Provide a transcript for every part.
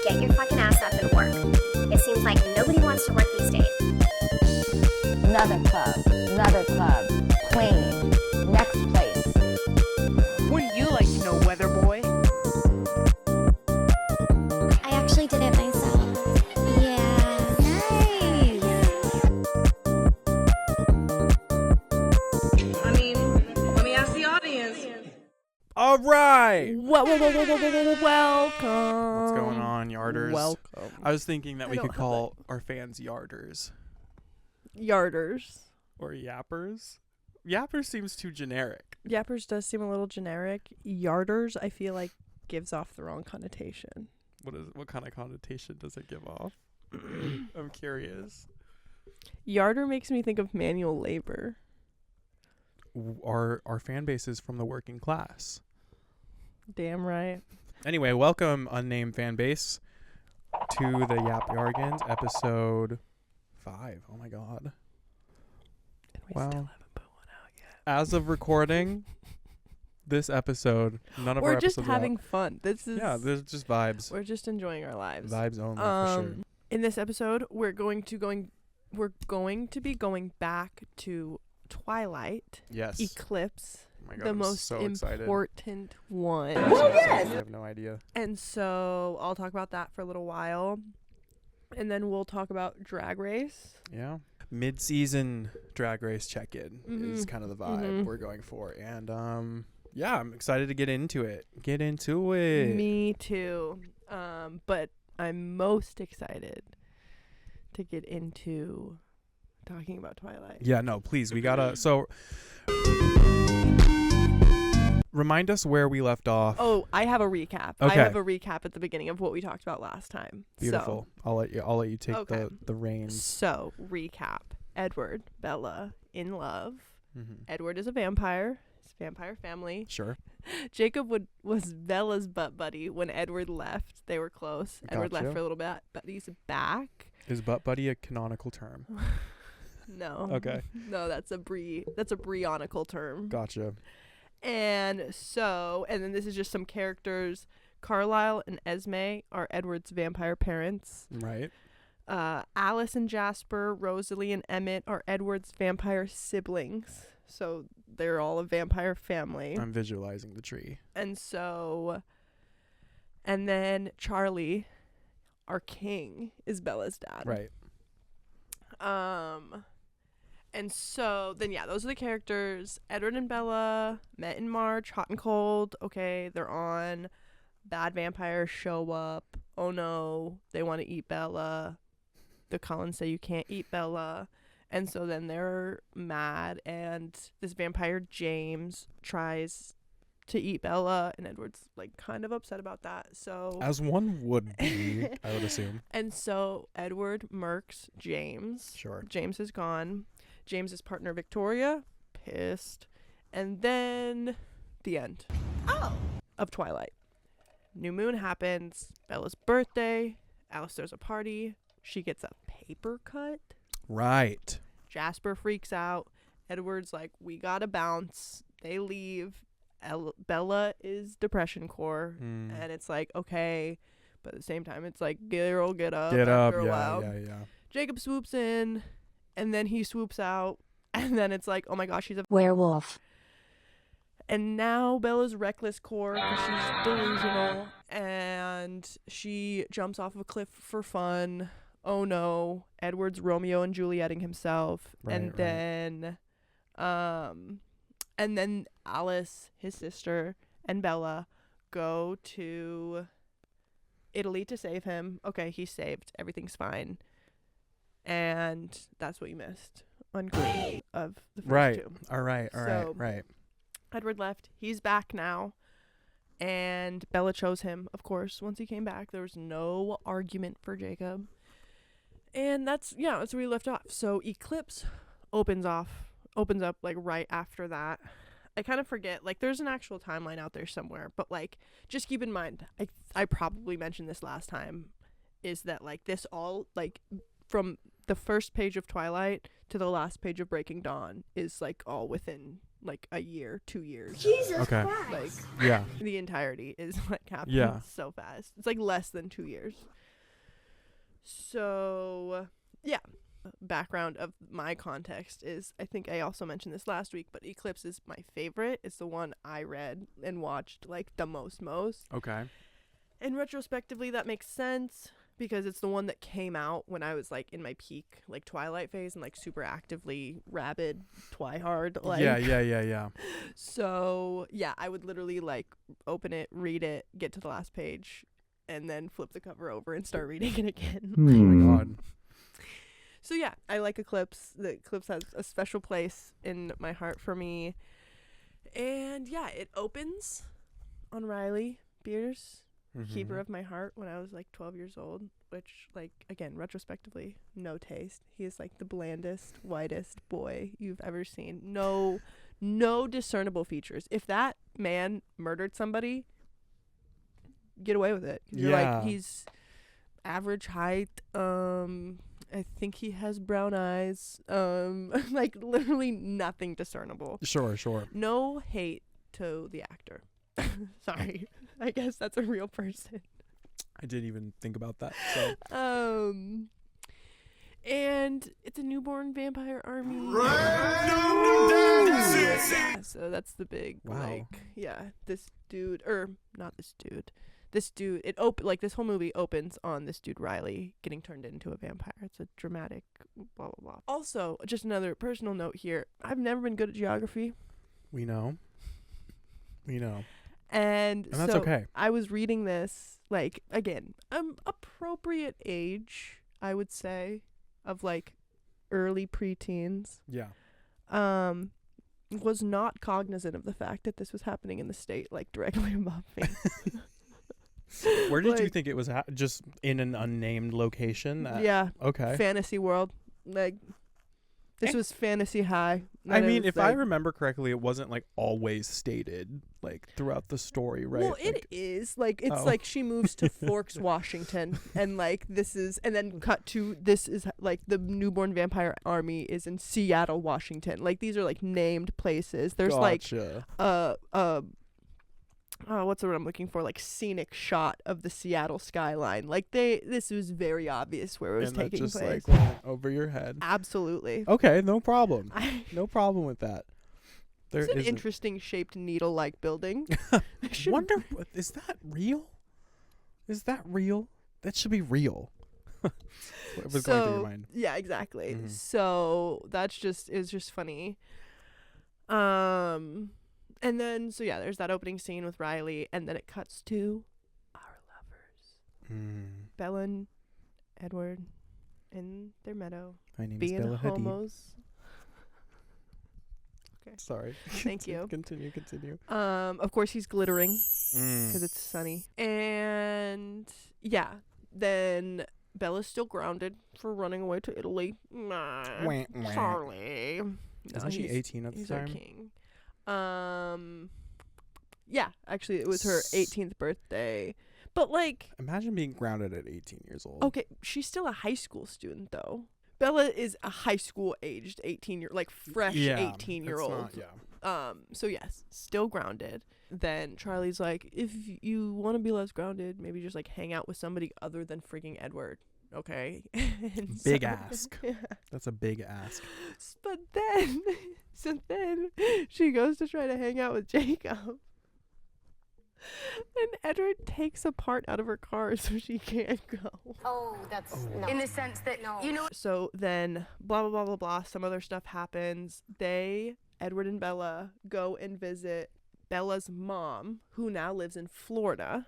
Get your fucking ass up and work. It seems like nobody wants to work these days. Another club, plane, next place. Wouldn't you like to know, weather boy? I actually did it myself. Yeah. Nice. I mean, let me ask the audience. All right. Welcome. What's going on, yarders? Welcome. I was thinking that we don't could have call our fans yarders Yarders. or yappers. Yappers seems too generic. Yappers does seem a little generic. Yarders, I feel like, gives off the wrong connotation. What kind of connotation does it give off? I'm curious. Yarder makes me think of manual labor. Our fan base is from the working class. Damn right. Anyway, welcome unnamed fan base to the Yapyardigans episode 5. Oh my god. And we Wow. still haven't put one out yet. As of recording this episode, none of our We're episodes just are out. having fun. This is Yeah, there's just vibes. we're just enjoying our lives. Vibes only for sure. In this episode, we're going to be going back to Twilight, Yes. ECLIPSE, Oh my God, the I'm most so excited. important one. I have no idea. And so I'll talk about that for a little while. And then we'll talk about Drag Race. Yeah. Mid-season Drag Race check-in is Mhm. kind of the vibe Mhm. we're going for. And yeah, I'm excited to get into it. Get into it. Me too. But I'm most excited to get into talking about Twilight. Yeah, no, please. We gotta remind us where we left off. Oh, I have a recap. I Okay. have a recap at the beginning of what we talked about last time. Beautiful. I'll let you take Okay. the reins. So, recap. Edward, Bella, in love. Mm-hmm. Edward is a vampire. His vampire family. Sure. Jacob was Bella's butt buddy when Edward left. They were close. Edward left Gotcha. for a little bit, but he's back. Is butt buddy a canonical term? No. Okay. No, that's a Brionical term. Gotcha. And then this is just some characters. Carlisle and Esme are Edward's vampire parents. Right. Alice and Jasper, Rosalie and Emmett are Edward's vampire siblings. So they're all a vampire family. I'm visualizing the tree. And then Charlie, our king, is Bella's dad. Right. And so then, yeah, those are the characters. Edward and Bella met in March, hot and cold. Okay, they're on. Bad vampires show up. Oh no, they want to eat Bella. The Cullens say you can't eat Bella. And so then they're mad, and this vampire James tries to eat Bella, and Edward's like kind of upset about that. So As one would be, I would assume. and so Edward murks James. Sure. James is gone. James's partner Victoria, pissed. And then the end. Of Twilight. New moon happens. Bella's birthday. Alice throws a party. She gets a paper cut. Right. Jasper freaks out. Edward's like, we gotta bounce. They leave. Bella is depression core. And it's like, okay. But at the same time, it's like, girl, get up. Get up. after a Yeah, while. yeah. Jacob swoops in, and then he swoops out, and then it's like, oh my gosh, she's a Werewolf. And now Bella's reckless core because she's delusional, and she jumps off of a cliff for fun. Oh no, Edward's Romeo and Julieting himself. Right. And then Alice, his sister, and Bella go to Italy to save him. Okay, he's saved. Everything's fine. And that's what you missed on Queen of the first Right. two. All right. So- Right. Edward left. He's back now. And Bella chose him, of course, once he came back. There was no argument for Jacob. And that's where we left off. So ECLIPSE opens up like right after that. I kind of forget, like there's an actual timeline out there somewhere, but like just keep in mind, I probably mentioned this last time, is that like this all like from the first page of Twilight to the last page of Breaking Dawn is like all within like a year, 2 years. Jesus Okay. Christ. Like Yeah. the entirety is like happening Yeah. so fast. It's like less than 2 years. So yeah. Background of my context is, I think I also mentioned this last week, but Eclipse is my favorite. It's the one I read and watched like the most. Okay. And retrospectively, that makes sense because it's the one that came out when I was like in my peak like Twilight phase and like super actively rabid twihard. Like, Yeah. So yeah, I would literally like open it, read it, get to the last page, and then flip the cover over and start reading it again. Oh my god. So yeah, I like Eclipse. The Eclipse has a special place in my heart for me. And yeah, it opens on Riley Beers, keeper of my heart, when I was like 12 years old, which like, again, retrospectively, no taste. He is like the blandest, whitest boy you've ever seen. No discernible features. If that man murdered somebody, get away with it. You're Yeah. like, he's average height, I think he has brown eyes, like literally nothing discernible. Sure. No hate to the actor. Sorry, I guess that's a real person. I didn't even think about that. So. And it's a newborn vampire army. Yeah, so that's the big Wow. this dude, or not this dude. This dude, like this whole movie opens on this dude Riley getting turned into a vampire. It's a dramatic blah blah blah. Also, just another personal note here. I've never been good at geography, We know. and that's so okay. I was reading this like again, appropriate age, I would say, of like early preteens. Yeah. Was not cognizant of the fact that this was happening in the state like directly above me. Where did you Like- think it was? Just in an unnamed location? Yeah. Okay. Fantasy world. Like, this was fantasy high. I That mean, is, if I like- remember correctly, it wasn't like always stated like throughout the story, right? Well, Like, it is. Like, it's Oh. like she moves to Forks, Washington, and like this is, and then cut to this is like the newborn vampire army is in Seattle, Washington. Like, these are like named places. There's gotcha. what's the word I'm looking for? Like scenic shot of the Seattle skyline. Like this was very obvious where it was and that taking just place. like went over your head. Absolutely. Okay, no problem. I, No problem with that. There it's an isn't. interesting shaped needle-like building. Wonder, is that real? Is that real? That should be real. What was going through your mind? Yeah, exactly. Mhm. So that's just is just funny. And then so yeah, there's that opening scene with Riley, and then it cuts to our lovers, Bella and Edward, in their meadow, My name is being Bella Hadid. homos. Sorry. Thank you. Continue. Of course he's glittering because it's sunny, and yeah, then Bella's still grounded for running away to Italy. Wah, wah. Charlie. No, Isn't she he's- 18 at the He's our time? king. Yeah, actually, it was her 18th birthday. But like, Imagine being grounded at 18 years old. okay, she's still a high school student though. Bella is a high school aged like fresh Yeah, 18-year-old. it's not- yeah. So yes, still grounded. Then Charlie's like, if you want to be less grounded, maybe just like hang out with somebody other than freaking Edward. Okay. And Big so- ask. Yeah. That's a big ask. But then, so then she goes to try to hang out with Jacob. And Edward takes a part out of her car so she can't go. Oh, that's no. In the sense that you know. So then, blah, blah, blah, blah, blah, some other stuff happens. Edward and Bella, go and visit Bella's mom, who now lives in Florida.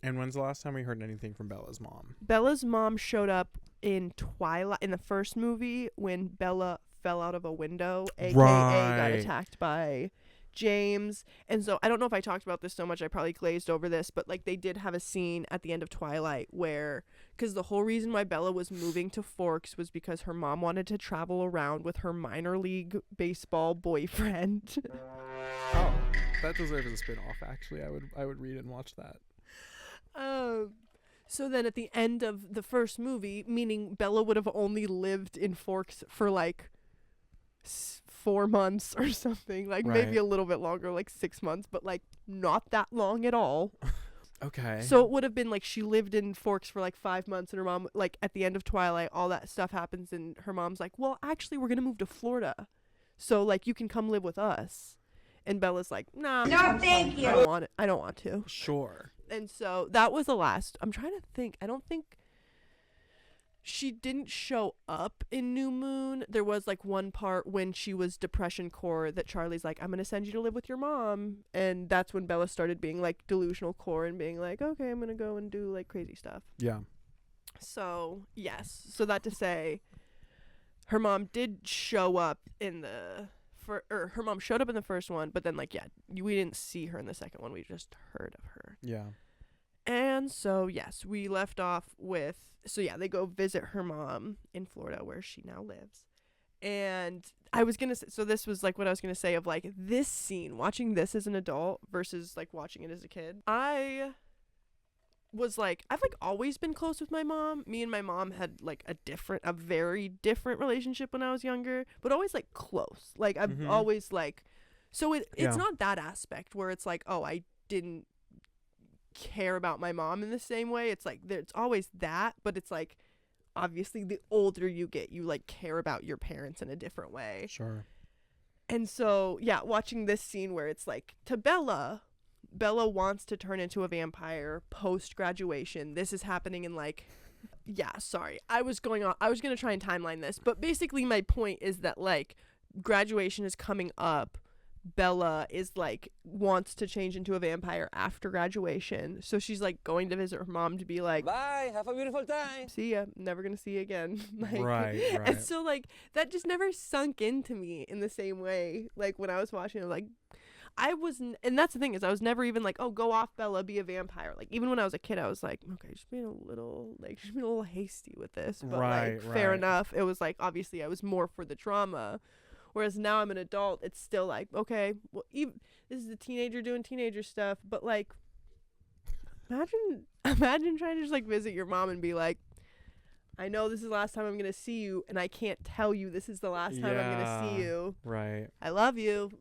And when's the last time we heard anything from Bella's mom? Bella's mom showed up in Twilight, in the first movie, when Bella fell out of a window, aka got Right. attacked by James. And so I don't know if I talked about this so much, I probably glazed over this, but like they did have a scene at the end of Twilight where, because the whole reason why Bella was moving to Forks was because her mom wanted to travel around with her minor league baseball boyfriend. Oh, that deserves a spin-off. Actually, I would read and watch that. So then at the end of the first movie, meaning Bella would have only lived in Forks for like 4 months or something, like maybe Right. a little bit longer, like 6 months, but like not that long at all. Okay. So it would have been like she lived in Forks for like 5 months, and her mom, like at the end of Twilight, all that stuff happens, and her mom's like, well, actually, we're gonna move to Florida, so like you can come live with us. And Bella's like, nah, No, thank you. I don't want it. I don't want to. Sure. And so that was the last. I'm trying to think. I don't think she didn't show up in New Moon. There was like one part when she was depression core that Charlie's like, I'm going to send you to live with your mom. And that's when Bella started being like delusional core and being like, okay, I'm going to go and do like crazy stuff. Yeah. So, yes. So that to say, her mom did show up in the... her mom showed up in the first one, but then, like, yeah, we didn't see her in the second one. We just heard of her. Yeah. And so, yes, we left off with... So, yeah, they go visit her mom in Florida, where she now lives. And I was going to say... So this was, like, what I was going to say of, like, this scene, watching this as an adult versus, like, watching it as a kid. I was like, I've like always been close with my mom. Me and my mom had like a very different relationship when I was younger, but always like close. Like I've always like, so it's not that aspect where it's like, oh, I didn't care about my mom in the same way. It's like there's always that, but it's like obviously the older you get, you like care about your parents in a different way. Sure. And so yeah, watching this scene where it's like to Bella wants to turn into a vampire post graduation. This is happening in like, yeah, sorry. I was going to try and timeline this, but basically my point is that like graduation is coming up. Bella is like wants to change into a vampire after graduation. So she's like going to visit her mom to be like, bye, have a beautiful time. See ya, never going to see you again. Like, Right. And so like that just never sunk into me in the same way. Like when I was watching it, like and that's the thing is I was never even like, oh, go off, Bella, be a vampire. Like even when I was a kid, I was like, okay, just being a little hasty with this, but Right, like fair right. enough. It was like obviously I was more for the drama, whereas now I'm an adult. It's still like, okay, well, this is a teenager doing teenager stuff, but like, imagine trying to just like visit your mom and be like, I know this is the last time I'm gonna see you, and I can't tell you this is the last time I'm gonna see you. Right. I love you.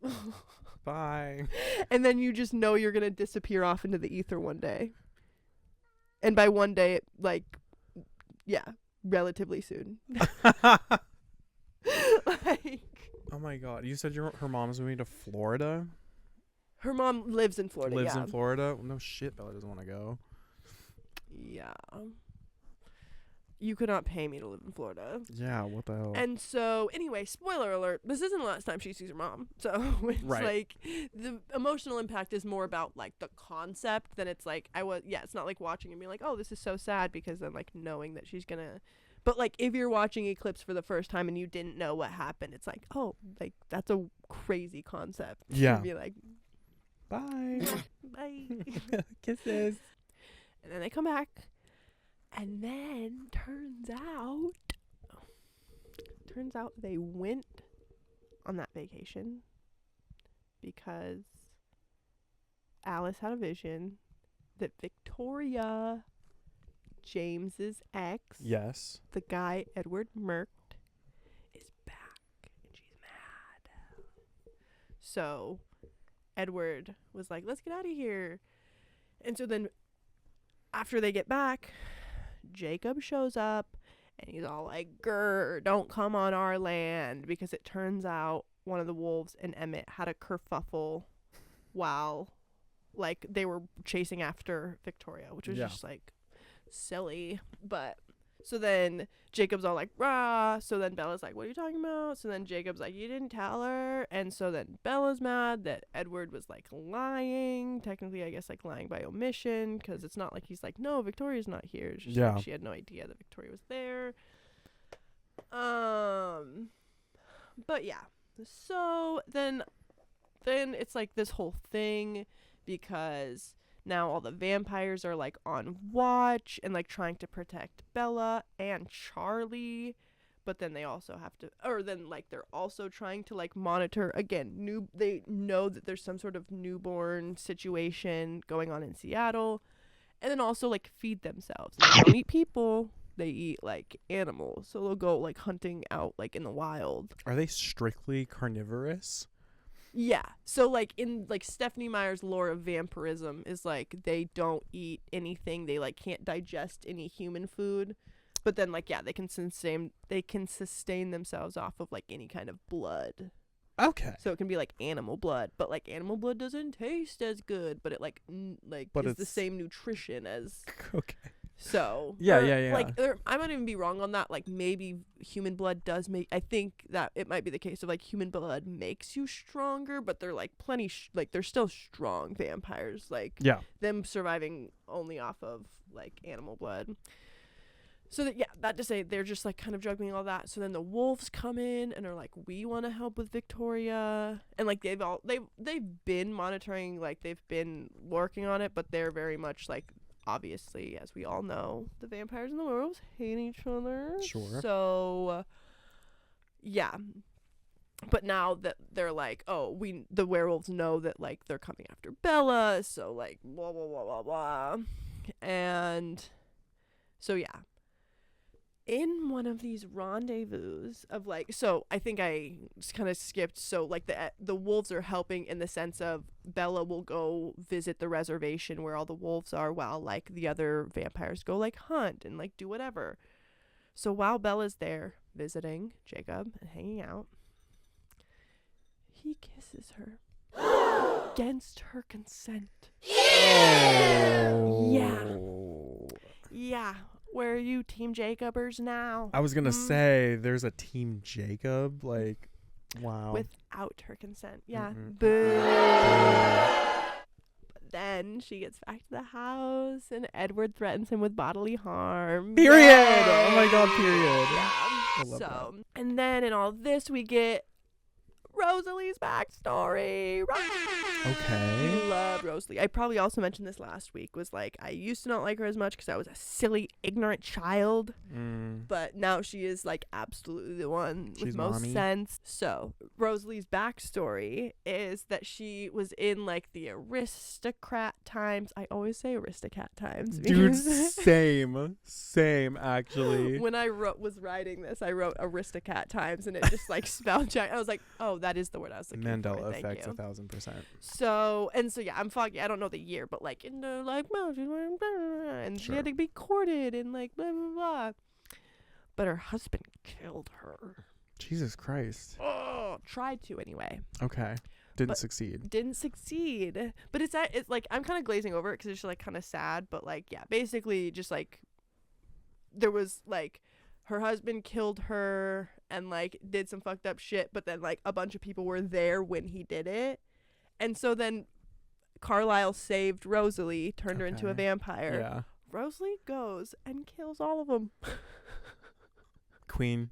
Bye. And then you just know you're gonna disappear off into the ether one day. And by one day, like, yeah, relatively soon. Like, Oh my God. You said her mom's moving to Florida? her mom lives in Florida. Lives yeah. in Florida? Well, no shit, Bella doesn't want to go. Yeah. You could not pay me to live in Florida. Yeah, what the hell? And so, anyway, spoiler alert, this isn't the last time she sees her mom. So, it's Right. like, the emotional impact is more about, like, the concept than it's like, it's not like watching and being like, oh, this is so sad, because then, like, knowing that she's gonna, but, like, if you're watching Eclipse for the first time and you didn't know what happened, it's like, oh, like, that's a crazy concept. Yeah. To be like, Bye. bye. Kisses. And then they come back. And then turns out they went on that vacation because Alice had a vision that Victoria, James's ex, Yes. the guy Edward murked, is back and she's mad. So Edward was like, let's get out of here. And so then after they get back, Jacob shows up and he's all like, grr, don't come on our land, because it turns out one of the wolves and Emmett had a kerfuffle while like they were chasing after Victoria, which was just like silly. But so then Jacob's all like, rah. So then Bella's like, what are you talking about? So then Jacob's like, you didn't tell her. And so then Bella's mad that Edward was like lying. Technically, I guess like lying by omission, because it's not like he's like, no, Victoria's not here. It's just like she had no idea that Victoria was there. But yeah. So then it's like this whole thing, because now all the vampires are like on watch and like trying to protect Bella and Charlie, but then they also have to, or then like they're also trying to like monitor again. They know that there's some sort of newborn situation going on in Seattle, and then also like feed themselves. They don't eat people. they eat like animals, so they'll go like hunting out like in the wild. Are they strictly carnivorous? Yeah. So like in like Stephanie Meyer's lore of vampirism is like they don't eat anything. They like can't digest any human food. But then like yeah, they can sustain themselves off of like any kind of blood. Okay. So it can be like animal blood, but like animal blood doesn't taste as good, but it like But is the it's- same nutrition as Okay. so. Yeah, or, yeah. Like I might even be wrong on that. Like maybe human blood does make. I think that it might be the case of like human blood makes you stronger, but they're like plenty. Like they're still strong vampires. Like Yeah. them surviving only off of like animal blood. So that that to say they're just like kind of juggling all that. So then the wolves come in and are like, we want to help with Victoria, and like they've been monitoring, like they've been working on it, but they're very much like, obviously, as we all know, the vampires and the werewolves hate each other. Sure. So yeah. But now that they're like, oh, the werewolves know that like they're coming after Bella, so like blah blah blah blah blah. And so yeah. In one of these rendezvous of like, so I think I kind of skipped. So like the wolves are helping in the sense of Bella will go visit the reservation where all the wolves are, while like the other vampires go like hunt and like do whatever. So while Bella's there visiting Jacob and hanging out, he kisses her against her consent. Yeah. Where are you, Team Jacobers now? I was gonna say there's a Team Jacob. Like, wow. Without her consent. Yeah. Mm-mm. Boo. But then she gets back to the house and Edward threatens him with bodily harm. Period. Yay. Oh my god. Period. Yeah. I love So, and then in all this we get Rosalie's backstory. Okay. You love Rosalie. I probably also mentioned this last week. Was like, I used to not like her as much because I was a silly, ignorant child. But now she is like absolutely the one She's with most mommy. sense. So Rosalie's backstory is that she was in like the aristocrat times. I always say aristocrat times. Dude, because same actually. when I was writing this, I wrote aristocrat times and it just like spelled check. I was like, oh, that is the word I was looking for. Mandela Thank effect, you. 1000%. So yeah, I'm foggy. I don't know the year, but like in the like, and she Sure. had to be courted and like blah blah blah. But her husband killed her. Jesus Christ. Oh, tried to anyway. Okay. Didn't But- succeed. Didn't succeed. But it's like I'm kind of glazing over it because it's just like kind of sad. But like yeah, basically just like there was like her husband killed her and like did some fucked up shit. But then like a bunch of people were there when he did it. And so then Carlisle saved Rosalie, turned her into a Okay. vampire. Yeah. Rosalie goes and kills all of them. Queen.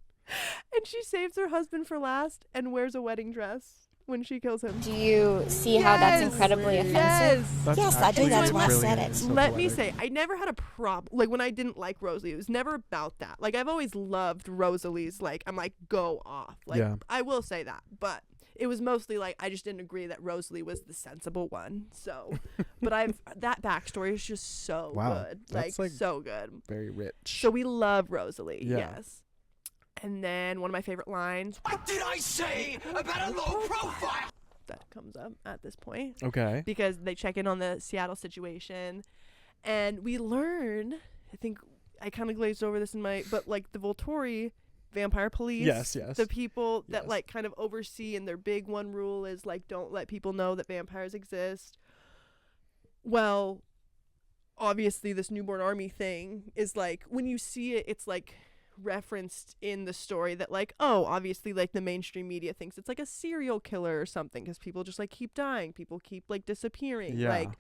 And she saves her husband for last and wears a wedding dress when she kills him. Do you see how that's incredibly offensive? Yes. That's Yes, I do. actually That's why I said brilliant. it. So Let me poetic. say, I never had a problem. Like, when I didn't like Rosalie, it was never about that. Like, I've always loved Rosalie's, like, I'm like, go off. Like, Yeah. I will say that. But it was mostly, like, I just didn't agree that Rosalie was the sensible one. So, but that backstory is just so Wow. good. That's, like, so good. Very rich. So we love Rosalie, Yeah. yes. And then one of my favorite lines. What did I say about a low profile? That comes up at this point. Okay. Because they check in on the Seattle situation. And we learn, I think I kind of glazed over this but like the Volturi vampire police. Yes. The people that Yes. like kind of oversee, and their big one rule is like, don't let people know that vampires exist. Well, obviously this newborn army thing is like, when you see it, it's like referenced in the story that like, oh, obviously like the mainstream media thinks it's like a serial killer or something because people just like keep dying, people keep like disappearing. Yeah. Like,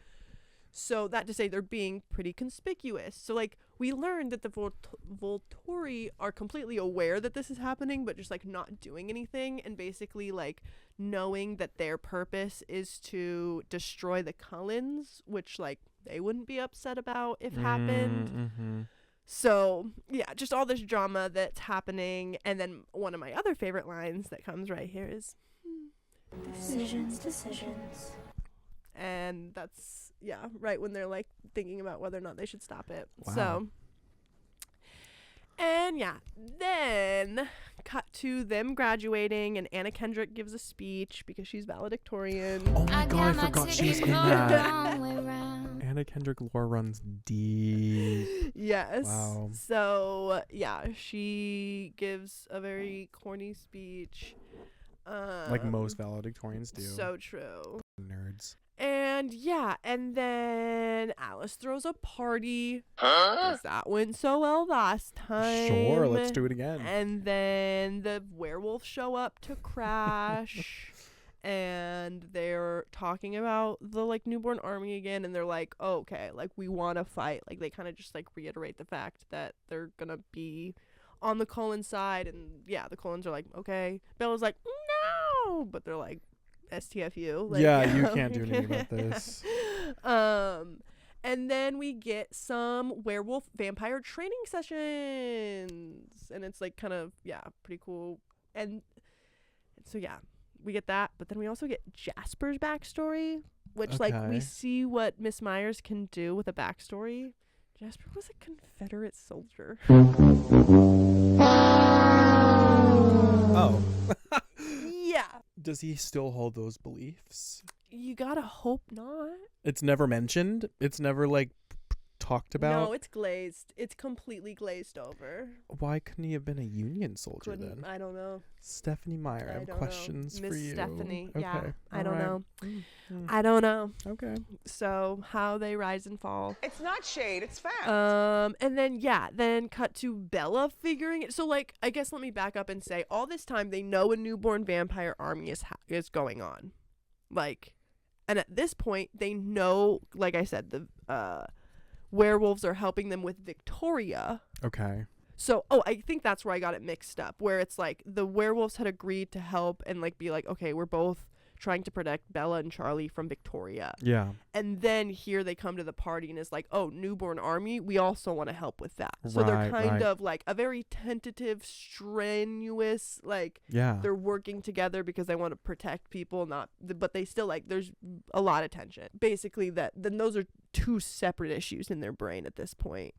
so that to say they're being pretty conspicuous. So like we learned that the Volturi are completely aware that this is happening, but just like not doing anything, and basically like knowing that their purpose is to destroy the Cullens, which like they wouldn't be upset about if happened. Mm-hmm. So yeah, just all this drama that's happening. And then one of my other favorite lines that comes right here is decisions. And that's, yeah, right when they're like thinking about whether or not they should stop it. Wow. So, And yeah, then cut to them graduating, and Anna Kendrick gives a speech because she's valedictorian. Oh my god, I forgot she's in that. Anna Kendrick lore runs deep. Yes. Wow. So yeah, she gives a very corny speech. Like most valedictorians do. So true. Nerds. And yeah, and then Alice throws a party. 'Cause that went so well last time. Sure, let's do it again. And then the werewolves show up to crash. And they're talking about the like newborn army again, and they're like, oh, okay, like we want to fight. Like they kind of just like reiterate the fact that they're gonna be on the Cullens side, and yeah, the Cullens are like, okay. Bella's like, no, but they're like, STFU. Like, yeah, you can't do anything about this. And then we get some werewolf vampire training sessions, and it's like kind of pretty cool. And so yeah, we get that, but then we also get Jasper's backstory, which like we see what Miss Myers can do with a backstory. Jasper was a Confederate soldier. Oh. Yeah. Does he still hold those beliefs? You gotta hope not. It's never mentioned? It's never like talked about? No, it's glazed. It's completely glazed over. Why couldn't he have been a Union soldier then? I don't know. Stephanie Meyer, I have questions for Miss you. Stephanie. Okay. Yeah. I don't Alright. know. Mm-hmm. I don't know. Okay. So how they rise and fall. It's not shade, it's fact. And then cut to Bella figuring it. So like, I guess let me back up and say, all this time they know a newborn vampire army is going on, like, and at this point they know, like I said, the werewolves are helping them with Victoria. Okay. So, I think that's where I got it mixed up, where it's like the werewolves had agreed to help and like be like, okay, we're both trying to protect Bella and Charlie from Victoria. Yeah. And then here they come to the party and it's like, oh, newborn army, we also want to help with that. So they're kind of like a very tentative, strenuous, like they're working together because they want to protect people, but they still like, there's a lot of tension. Basically then those are two separate issues in their brain at this point.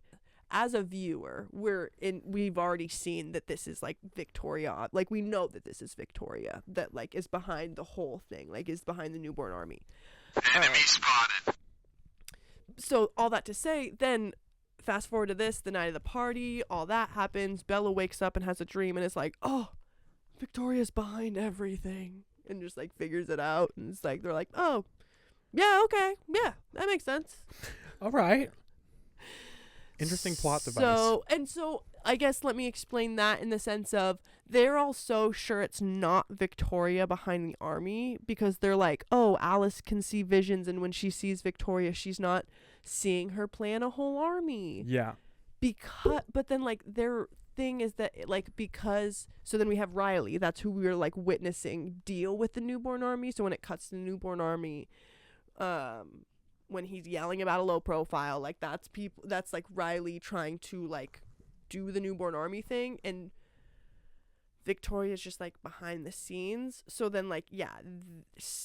As a viewer, we've already seen that this is like Victoria. Like we know that this is Victoria that like is behind the whole thing, like is behind the newborn army. Enemy spotted. So all that to say, then fast forward to this, the night of the party, all that happens. Bella wakes up and has a dream and is like, oh, Victoria's behind everything, and just like figures it out. And it's like, they're like, oh, yeah, okay, yeah, that makes sense. All right. Interesting plot device. So I guess let me explain that in the sense of they're all so sure it's not Victoria behind the army because they're like, oh, Alice can see visions, and when she sees Victoria, she's not seeing her plan a whole army. Yeah. But then like their thing is that so then we have Riley, that's who we were like witnessing deal with the newborn army. So when it cuts to the newborn army, when he's yelling about a low profile, like that's like Riley trying to like do the newborn army thing, and Victoria's just like behind the scenes. So then like,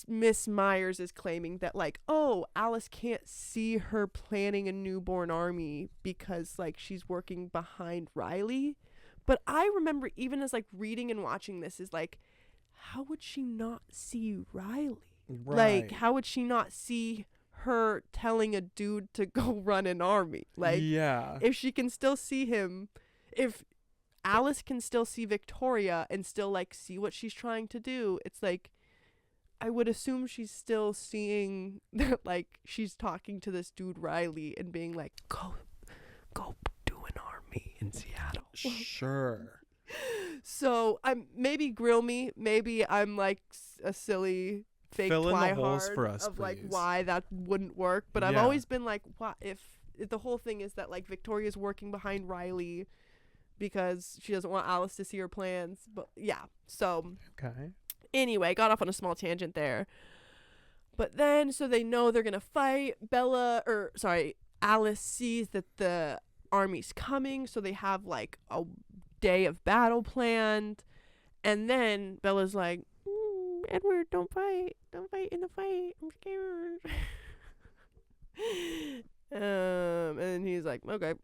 Miss Myers is claiming that like, oh, Alice can't see her planning a newborn army because like she's working behind Riley. But I remember even as like reading and watching this is like, how would she not see Riley? Right. Like, how would she not see her telling a dude to go run an army? Like, if she can still see him, if Alice can still see Victoria and still like see what she's trying to do, it's like I would assume she's still seeing that like she's talking to this dude Riley and being like, go do an army in Seattle. Sure. So maybe grill me, maybe I'm like a silly fake Fill in the holes twihard for us, of like please. why that wouldn't work, but I've always been like, what if the whole thing is that like Victoria's working behind Riley because she doesn't want Alice to see her plans. But so anyway, got off on a small tangent there. But then so they know they're gonna fight. Alice sees that the army's coming, so they have like a day of battle planned, and then Bella's like, Edward, don't fight in the fight, I'm scared. And he's like, okay.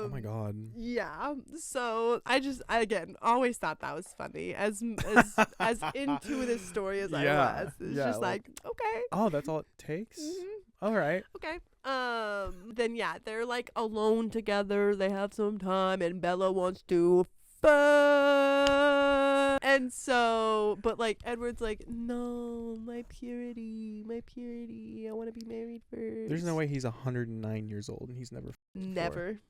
Oh my god. Yeah. So I again always thought that was funny. As into this story as I was. It's just like, okay. Oh, that's all it takes? Mhm. All right. Okay. Then yeah, they're like alone together. They have some time, and Bella wants to fuck. And so, but like Edward's like, no, my purity. I want to be married first. There's no way he's 109 years old and he's never Never.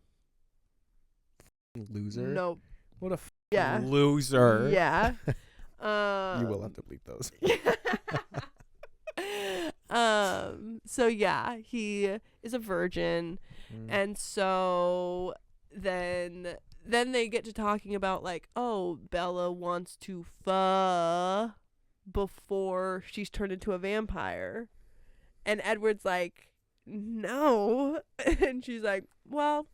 loser. Nope. What a Yeah. loser. Yeah. You will have to bleep those. So yeah, he is a virgin, and so then they get to talking about like, oh, Bella wants to before she's turned into a vampire, and Edward's like, no, and she's like, well,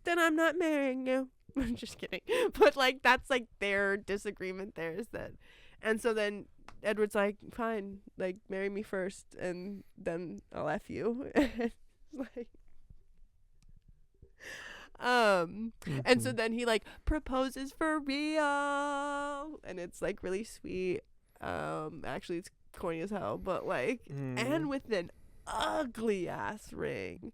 then I'm not marrying you. I'm just kidding, but like that's like their disagreement there is that, and so then Edward's like, fine, like, marry me first, and then I'll F you. Like, and so then he, like, proposes for real, and it's, like, really sweet. Actually, it's corny as hell, but, like, and with an ugly-ass ring.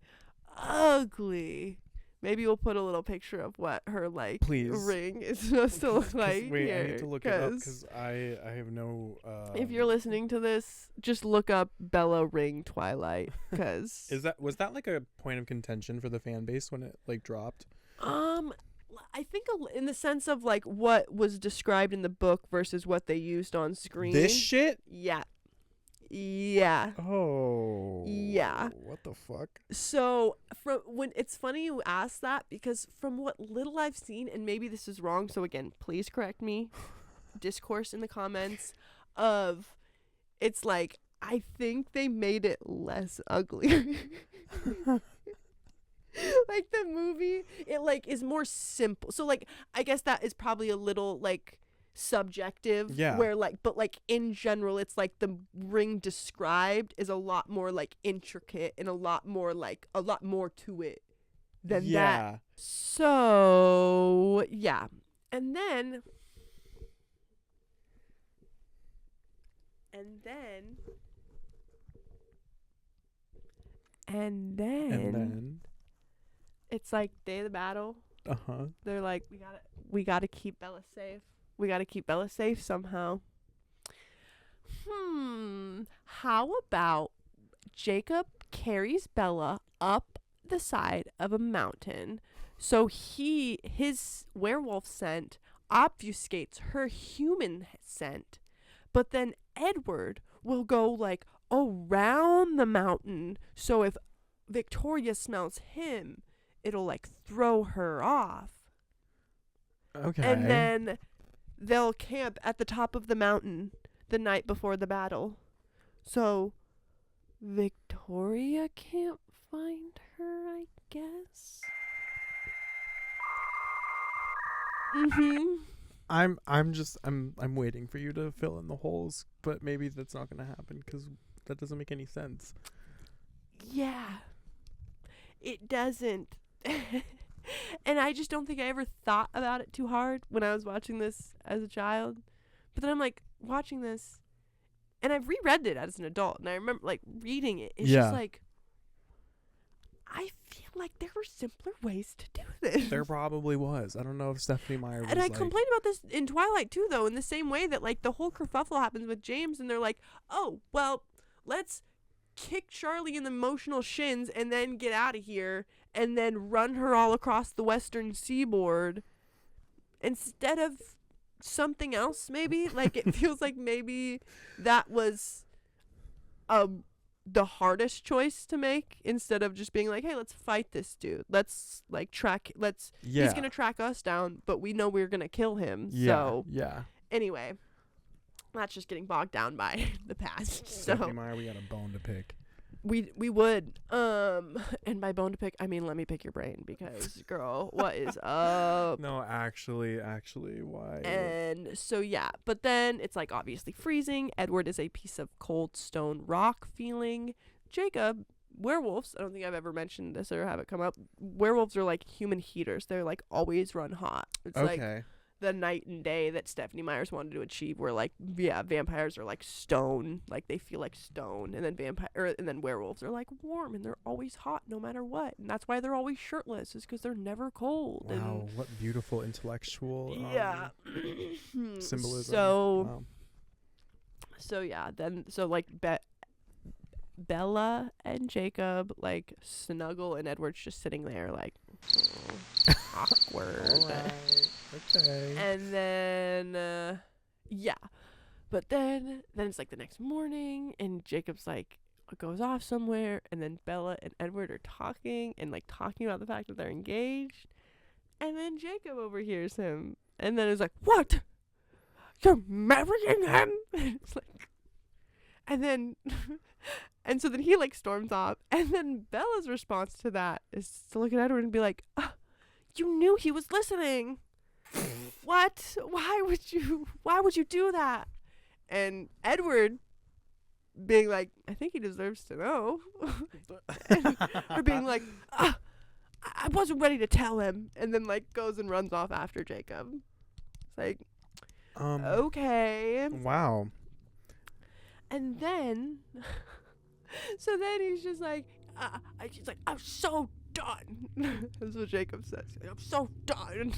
Ugly. Maybe we'll put a little picture of what her, like, ring is supposed to look like. Wait, here, I need to look it up because I have no... if you're listening to this, just look up Bella ring Twilight, because... was that like a point of contention for the fan base when it, like, dropped? I think in the sense of, like, what was described in the book versus what they used on screen. This shit? Yeah. Yeah. Oh. Yeah. What the fuck? So it's funny you ask that, because from what little I've seen, and maybe this is wrong, so again, please correct me, discourse in the comments of, it's like, I think they made it less ugly. Like the movie, it like is more simple. So like, I guess that is probably a little like subjective, where like, but like in general it's like the ring described is a lot more like intricate and a lot more to it than that. So yeah, and then it's like day of the battle. They're like, we gotta keep Bella safe. We gotta keep Bella safe somehow. How about Jacob carries Bella up the side of a mountain, so his werewolf scent obfuscates her human scent, but then Edward will go like around the mountain, so if Victoria smells him, it'll like throw her off. Okay. And then they'll camp at the top of the mountain the night before the battle, so Victoria can't find her, I guess. I'm waiting for you to fill in the holes, but maybe that's not gonna happen because that doesn't make any sense. Yeah, it doesn't. And I just don't think I ever thought about it too hard when I was watching this as a child. But then I'm like watching this, and I've reread it as an adult, and I remember like reading it. It's just like, I feel like there were simpler ways to do this. There probably was. I don't know if Stephanie Meyer was. And I complained about this in Twilight too, though, in the same way that like the whole kerfuffle happens with James, and they're like, oh, well, let's kick Charlie in the emotional shins and then get out of here and then run her all across the western seaboard instead of something else, maybe. Like, it feels like maybe that was the hardest choice to make, instead of just being like, hey, let's fight this dude, let's like he's gonna track us down, but we know we're gonna kill him. So anyway, that's just getting bogged down by the past. Stephanie Meyer, we got a bone to pick. We would. And by bone to pick, I mean let me pick your brain, because girl, what is up? No, actually, why? And so yeah, but then it's like obviously freezing. Edward is a piece of cold stone rock feeling. Jacob werewolves, I don't think I've ever mentioned this or have it come up. Werewolves are like human heaters. They're like always run hot. It's like Okay. the night and day that Stephanie Myers wanted to achieve, where like vampires are like stone, like they feel like stone, and then werewolves are like warm and they're always hot no matter what, and that's why they're always shirtless, is because they're never cold. Wow, what beautiful intellectual symbolism. So Wow. so like Bella and Jacob like snuggle, and Edward's just sitting there like awkward. All right. Okay. And then but then it's like the next morning, and Jacob's like goes off somewhere, and then Bella and Edward are talking about the fact that they're engaged, and then Jacob overhears him, and then is like, "What? You're marrying him?" It's like, and then and so then he like storms off, and then Bella's response to that is to look at Edward and be like, "You knew he was listening. What? Why would you do that?" And Edward being like, "I think he deserves to know." Or being like, I wasn't ready to tell him, and then like goes and runs off after Jacob. It's like, okay. Wow. And then so then he's just like, she's like, "I'm so done." That's what Jacob says. "I'm so done."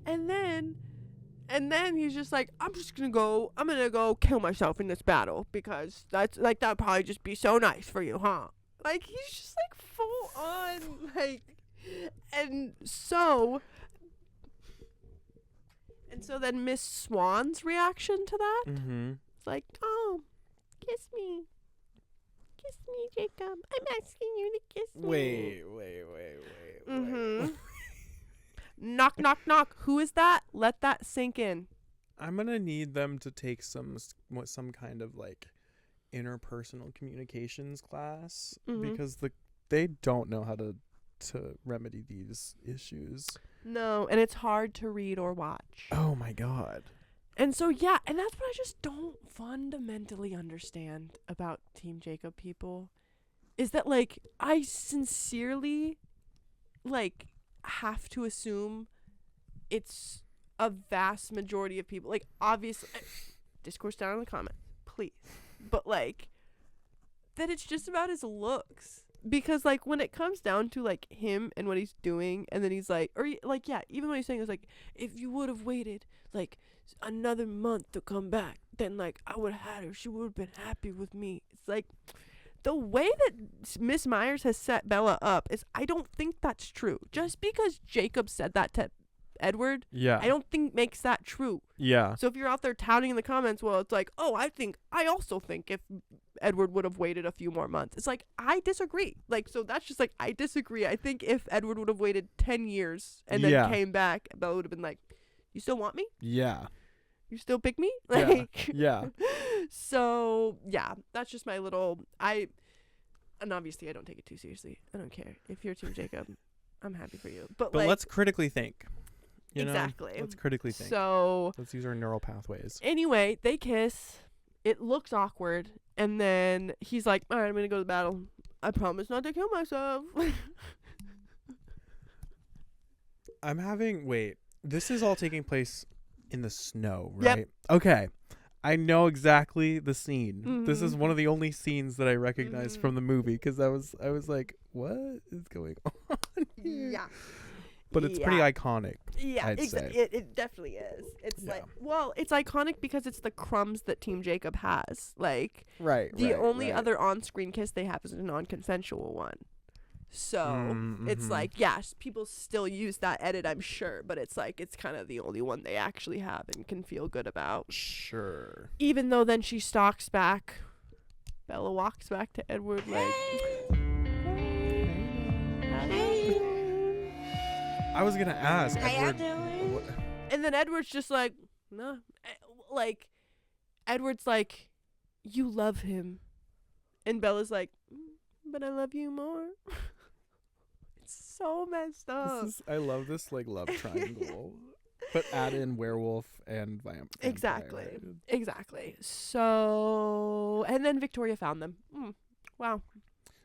And then he's just like, I'm gonna go kill myself in this battle, because that's like, that'd probably just be so nice for you, huh? Like, he's just like full on like, and so then Miss Swan's reaction to that, Mm-hmm. it's like, "Oh, kiss me, Jacob. I'm asking you to kiss me." Wait. Mm-hmm. Knock, knock, knock. Who is that? Let that sink in. I'm gonna need them to take some kind of like interpersonal communications class, because they don't know how to remedy these issues. No, and it's hard to read or watch. Oh my god. And so, yeah, and that's what I just don't fundamentally understand about Team Jacob people, is that, like, I sincerely, like, have to assume it's a vast majority of people. Like, obviously, discourse down in the comments, please. But, like, that it's just about his looks. Because, like, when it comes down to, like, him and what he's doing, and then he's like, or, like, yeah, even what he's saying is, like, if you would have waited, like, another month to come back, then, like, I would have had her. She would have been happy with me. It's, like, the way that Miss Myers has set Bella up is, I don't think that's true. Just because Jacob said that to Edward, I don't think makes that true. Yeah. So if you're out there touting in the comments, well, it's like, oh, I also think if Edward would have waited a few more months. It's like, I disagree. Like, so that's just like, I disagree. I think if Edward would have waited 10 years and then came back, Bella would have been like, you still want me? Yeah. You still pick me? Like, yeah. So, yeah, that's just my little, and obviously I don't take it too seriously. I don't care. If you're Team Jacob, I'm happy for you. But like, let's critically think. Exactly. Let's critically think. So let's use our neural pathways. Anyway, they kiss. It looks awkward. And then he's like, all right, I'm going to go to the battle. I promise not to kill myself. This is all taking place in the snow, Yep. right? Okay. I know exactly the scene. Mm-hmm. This is one of the only scenes that I recognize from the movie, because I was like, what is going on here? Yeah. But it's pretty iconic. Yeah, I'd say. It definitely is. It's like, well, it's iconic because it's the crumbs that Team Jacob has. Like, the only other on-screen kiss they have is a non-consensual one. So it's like, yes, people still use that edit, I'm sure, but it's like, it's kind of the only one they actually have and can feel good about. Sure. Even though then she stalks back. Bella walks back to Edward like, I was gonna ask. Edward, and then Edward's just like, no. Like, Edward's like, you love him. And Bella's like, but I love you more. It's so messed up. I love this, like, love triangle. But add in werewolf and vampire. Exactly. So, and then Victoria found them. Wow.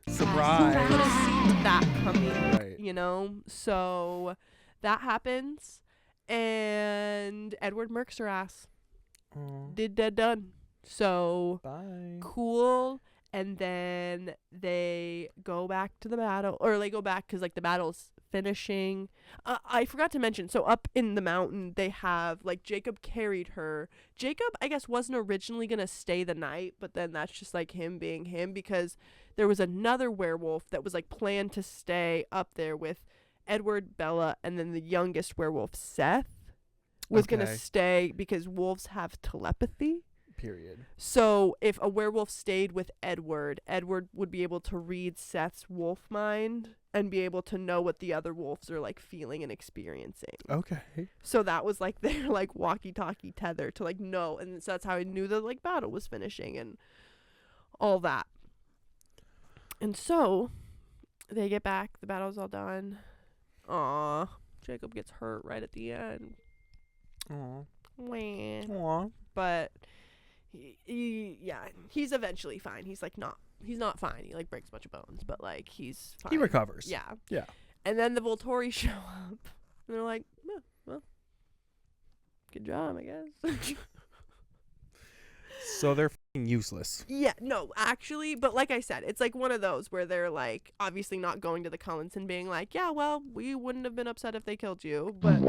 Surprise. Could have seen that coming, Right. you know? So that happens, and Edward murks her ass. Aw. Done. So Bye. cool. And then they go back to the battle, or they go back because like the battle's finishing. I forgot to mention, so up in the mountain they have like Jacob carried her. Jacob, I guess, wasn't originally gonna stay the night, but then that's just like him being him, because there was another werewolf that was like planned to stay up there with Edward, Bella, and then the youngest werewolf, Seth, was gonna Okay. stay because wolves have telepathy. Period. So if a werewolf stayed with Edward, Edward would be able to read Seth's wolf mind and be able to know what the other wolves are like feeling and experiencing. Okay. So that was like their like walkie-talkie tether to like know, and so that's how he knew the like battle was finishing and all that. And so they get back, the battle's all done. Aw, Jacob gets hurt right at the end. Aw. Wah. Aw. But he's eventually fine. He's not fine. He like breaks a bunch of bones, but like he's fine. He recovers. Yeah. Yeah. And then the Volturi show up, and they're like, "Oh, well, good job, I guess." So they're f***ing useless. Yeah, no, actually, but like I said, it's like one of those where they're like obviously not going to the Cullens and being like, yeah, well, we wouldn't have been upset if they killed you, but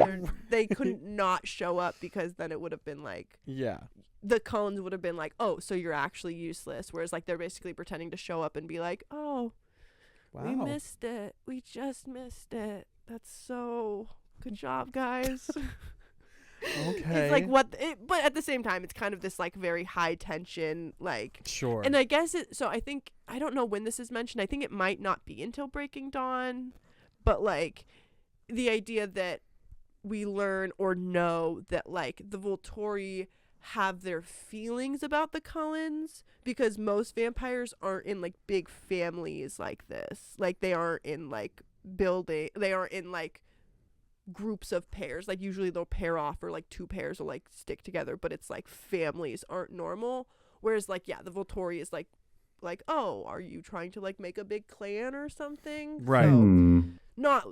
they couldn't not show up, because then it would have been like, Yeah. the Cullens would have been like, oh, so you're actually useless, whereas like they're basically pretending to show up and be like, oh, Wow. we missed it, we just missed it, that's so good job, guys. Okay. It's like but at the same time, it's kind of this like very high tension, like, Sure. and I guess so I think, I don't know when this is mentioned, I think it might not be until Breaking Dawn, but like the idea that we learn or know that like the Volturi have their feelings about the Cullens, because most vampires aren't in like big families like this, like they aren't in like they aren't in like groups of pairs, like usually they'll pair off, or like two pairs will like stick together, but it's like families aren't normal, whereas like the Volturi is like oh, are you trying to like make a big clan or something? Right. So, not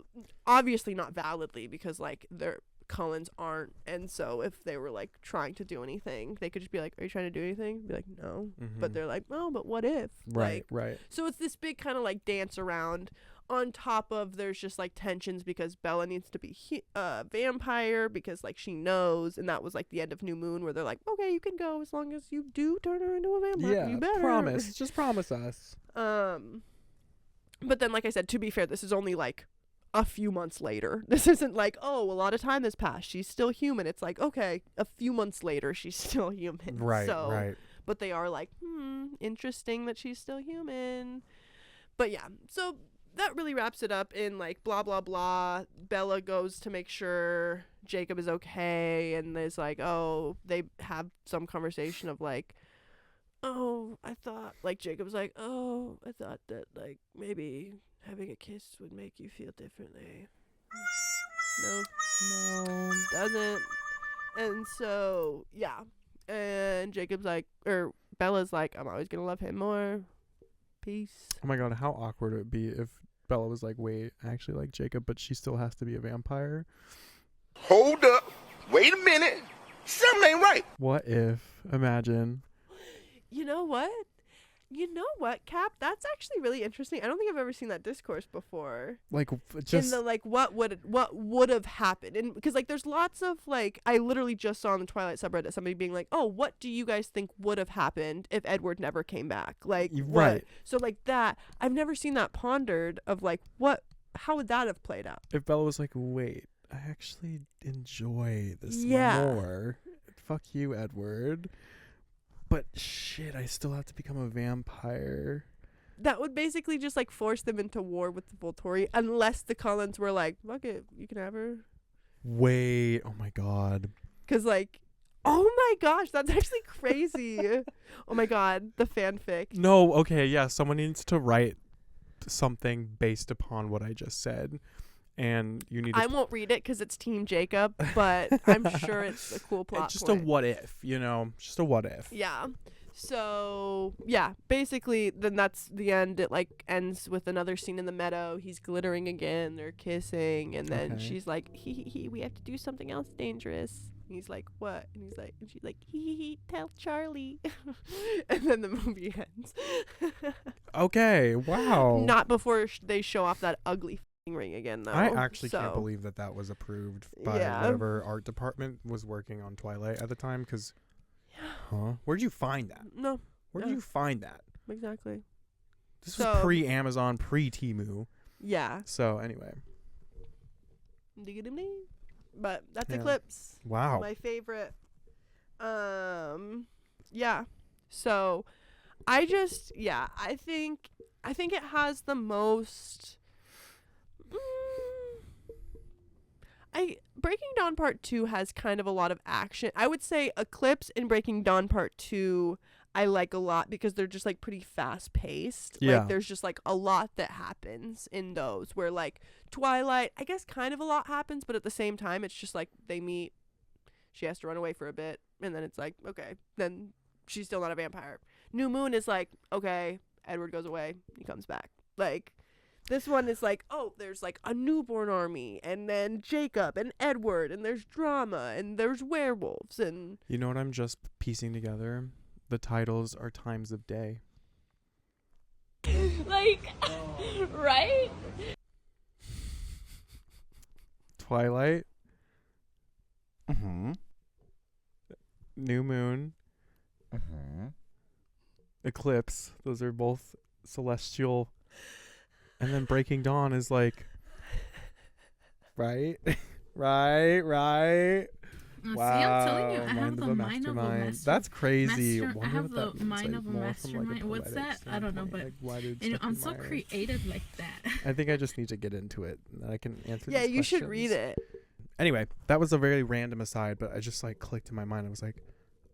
obviously not validly, because like their Cullens aren't, and so if they were like trying to do anything, they could just be like, are you trying to do anything? Be like, no. But they're like, oh, but what if? Right. Like, Right. so it's this big kind of like dance around, on top of there's just like tensions because Bella needs to be a vampire, because like she knows, and that was like the end of New Moon, where they're like, okay, you can go as long as you do turn her into a vampire. Yeah. You better Promise. Just promise us. But then, like I said, to be fair, this is only like a few months later. This isn't like, oh, a lot of time has passed, she's still human. It's like, okay, a few months later, she's still human. Right. So, Right. but they are like, interesting that she's still human. But yeah, so that really wraps it up in like blah blah blah. Bella goes to make sure Jacob is okay, and there's like, oh, they have some conversation of like, oh, I thought, like Jacob's like, oh, I thought that like maybe having a kiss would make you feel differently. No, doesn't. And so yeah, and Jacob's like, or Bella's like, I'm always gonna love him more. Peace. Oh my god, how awkward it would be if Bella was like, wait, I actually like Jacob, but she still has to be a vampire. Hold up. Wait a minute. Something ain't right. What if? Imagine. You know what, Cap? That's actually really interesting. I don't think I've ever seen that discourse before. Like, just. In the like, what would have happened? And because like, there's lots of like, I literally just saw on the Twilight subreddit somebody being like, oh, what do you guys think would have happened if Edward never came back? Like, what? Right. So like that, I've never seen that pondered of like, how would that have played out? If Bella was like, wait, I actually enjoy this more. Fuck you, Edward. But shit, I still have to become a vampire. That would basically just like force them into war with the Volturi, unless the Cullens were like, fuck it, you can have her. Wait, oh my god. Because like, oh my gosh, that's actually crazy. Oh my god, the fanfic. No, okay, yeah, someone needs to write something based upon what I just said. And you need to I won't read it because it's Team Jacob, but I'm sure it's a cool plot just point. a what if, you know? Just a what if. Yeah. So yeah, basically then that's the end. It like ends with another scene in the meadow. He's glittering again, they're kissing, and then Okay. she's like, he, we have to do something else dangerous. And he's like, what? And he's like, and she's like, he, tell Charlie. And then the movie ends. Okay, wow. Not before they show off that ugly ring again, though. I actually So, can't believe that was approved by Yeah. whatever art department was working on Twilight at the time. Because, where'd you find that? No, Where'd Yeah. you find that? exactly. This So- was pre-Amazon, pre-Temu. Yeah. So anyway, But that's Yeah. Eclipse. wow. My favorite. Yeah. So I think it has the most Breaking Dawn Part 2 has kind of a lot of action. I would say Eclipse and Breaking Dawn Part 2 I like a lot because they're just like pretty fast paced. Yeah. Like there's just like a lot that happens in those, where like Twilight, I guess kind of a lot happens, but at the same time it's just like they meet, she has to run away for a bit, and then it's like, okay, then she's still not a vampire. New Moon is like, okay, Edward goes away, he comes back. Like this one is like, oh, there's like a newborn army, and then Jacob and Edward, and there's drama, and there's werewolves, and You know what I'm just piecing together? The titles are times of day. Like, right? Twilight, Mm-hmm. New Moon, Mm-hmm. Eclipse. Those are both celestial. And then Breaking Dawn is like, right? right. See, I'm telling you, I Mind have of the a mind of a mastermind. master. That's crazy. master- I Wonder have what that the means, mind like, of a more from, like, mastermind. What's poetic that? I don't know, standpoint. but Like, why did you know, I'm Stephen so Meyer- creative like that. I think I just need to get into it. And I can answer. yeah, these you should read questions. it. Anyway, that was a very random aside, but I just like clicked in my mind. I was like,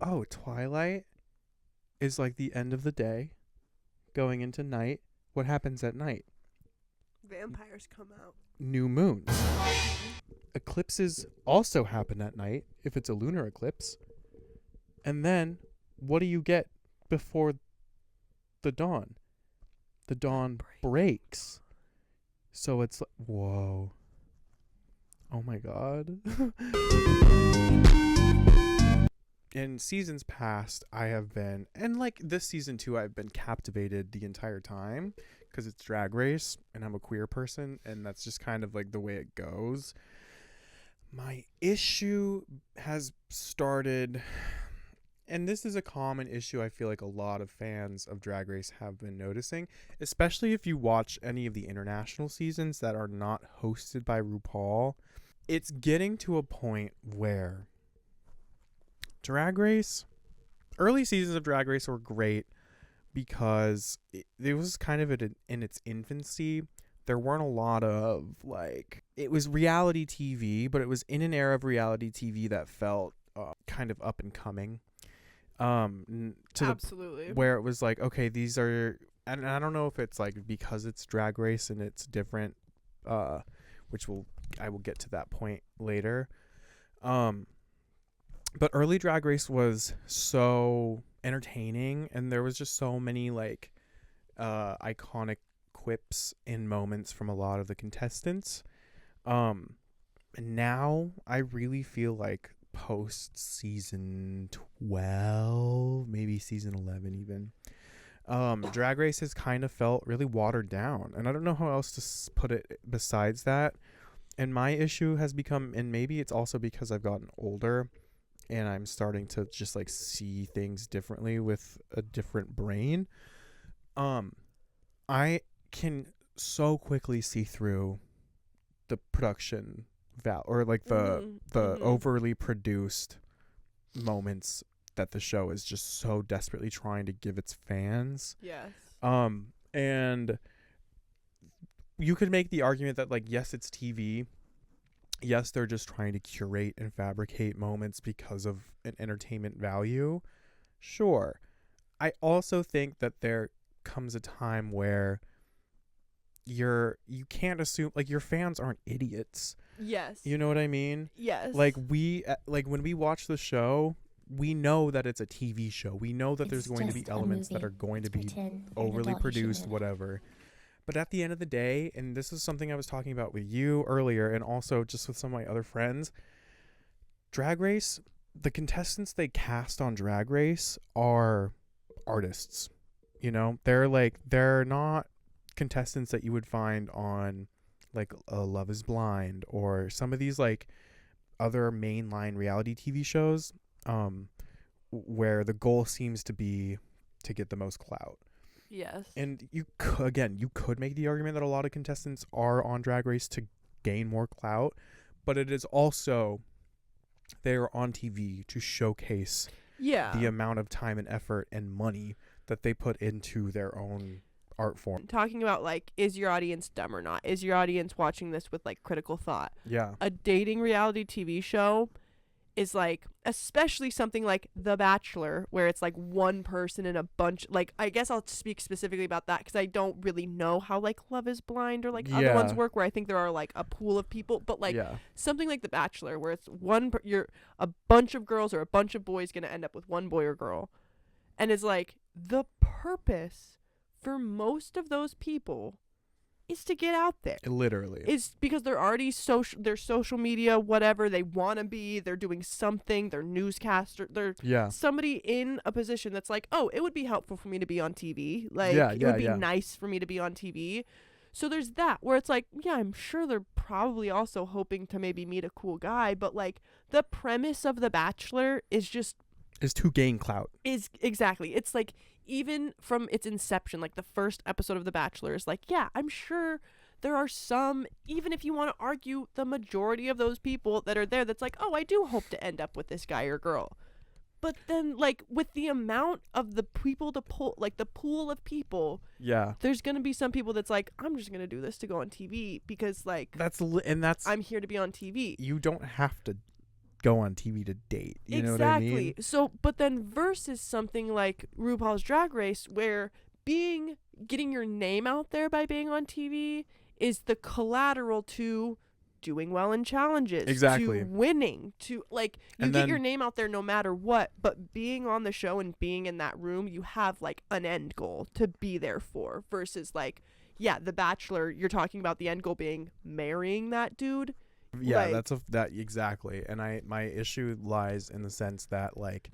oh, Twilight is like the end of the day, going into night. What happens at night? Vampires come out. New moons. Eclipses also happen at night if it's a lunar eclipse. And then what do you get before the dawn? The dawn breaks. So it's like, whoa. Oh my god. In seasons past, I have been, and like this season too, I've been captivated the entire time because it's Drag Race and I'm a queer person, and that's just kind of like the way it goes. My issue has started, and this is a common issue I feel like a lot of fans of Drag Race have been noticing, especially if you watch any of the international seasons that are not hosted by RuPaul. It's getting to a point where Drag Race, early seasons of Drag Race were great because it was kind of in its infancy. There weren't a lot of, like, it was reality TV, but it was in an era of reality TV that felt kind of up and coming. Absolutely. Where it was like, okay, these are, and I don't know if it's like because it's Drag Race and it's different, which I will get to that point later. But early Drag Race was so entertaining, and there was just so many like iconic quips and moments from a lot of the contestants. And now I really feel like post season 12, maybe season 11 even, Drag Race has kind of felt really watered down, and I don't know how else to put it besides that. And my issue has become, and maybe it's also because I've gotten older and I'm starting to just like see things differently with a different brain. I can so quickly see through the production or like the overly produced moments that the show is just so desperately trying to give its fans. Yes. And you could make the argument that, like, yes, it's TV. Yes, they're just trying to curate and fabricate moments because of an entertainment value. Sure. I also think that there comes a time where you can't assume, like, your fans aren't idiots. Yes. You know what I mean? Yes. Like when we watch the show, we know that it's a TV show. We know that there's going to be elements that are going to be overly produced, whatever. But at the end of the day, and this is something I was talking about with you earlier and also just with some of my other friends, Drag Race, the contestants they cast on Drag Race are artists. You know, they're not contestants that you would find on like Love is Blind or some of these like other mainline reality TV shows where the goal seems to be to get the most clout. Yes. And you could make the argument that a lot of contestants are on Drag Race to gain more clout, but it is also they're on TV to showcase the amount of time and effort and money that they put into their own art form. Talking about like, is your audience dumb or not? Is your audience watching this with like critical thought? Yeah. A dating reality TV show is like, especially something like The Bachelor, where it's like one person and a bunch, like, I guess I'll speak specifically about that because I don't really know how like Love is Blind or like other ones work, where I think there are like a pool of people, but like something like The Bachelor, where it's you're a bunch of girls or a bunch of boys gonna end up with one boy or girl, and it's like the purpose for most of those people is to get out there. Literally. It's because they're already their social media, whatever they want to be, they're doing something, they're newscaster, they're somebody in a position that's like, oh, it would be helpful for me to be on TV. Like, it would be nice for me to be on TV. So there's that, where it's like, yeah, I'm sure they're probably also hoping to maybe meet a cool guy, but like the premise of The Bachelor is to gain clout. Exactly. It's like, even from its inception, like the first episode of The Bachelor is like, yeah, I'm sure there are some, even if you want to argue the majority of those people that are there, that's like, oh, I do hope to end up with this guy or girl. But then, like, with the amount of the people to pull, like the pool of people, there's going to be some people that's like, I'm just going to do this to go on TV because, like, I'm here to be on TV. You don't have to go on TV to date. You know what I mean? So, but then versus something like RuPaul's Drag Race, where getting your name out there by being on TV is the collateral to doing well in challenges, to winning, to like you get your name out there no matter what, but being on the show and being in that room, you have like an end goal to be there for, versus like, The Bachelor, you're talking about the end goal being marrying that dude. Yeah, like, that exactly. And my issue lies in the sense that like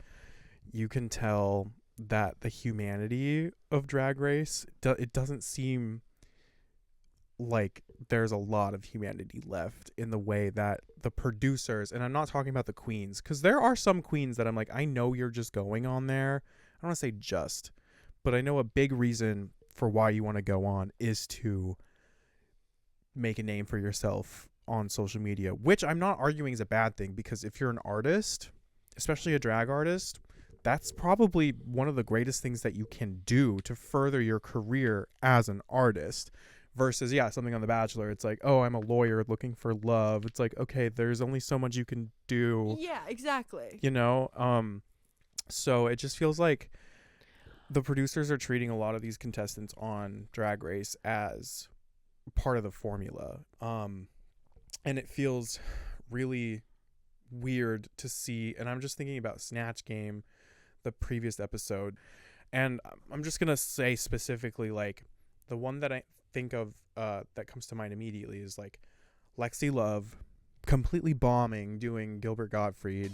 you can tell that the humanity of Drag Race, it doesn't seem like there's a lot of humanity left in the way that the producers, and I'm not talking about the queens, because there are some queens that I'm like, I know you're just going on there. I don't want to say just, but I know a big reason for why you want to go on is to make a name for yourself on social media, which I'm not arguing is a bad thing, because if you're an artist, especially a drag artist, that's probably one of the greatest things that you can do to further your career as an artist, versus something on The Bachelor, it's like, oh, I'm a lawyer looking for love. It's like, okay, there's only so much you can do. Yeah, exactly. You know, so it just feels like the producers are treating a lot of these contestants on Drag Race as part of the formula. And it feels really weird to see. And I'm just thinking about Snatch Game, the previous episode. And I'm just going to say specifically, like, the one that I think of that comes to mind immediately is, like, Lexi Love completely bombing, doing Gilbert Gottfried.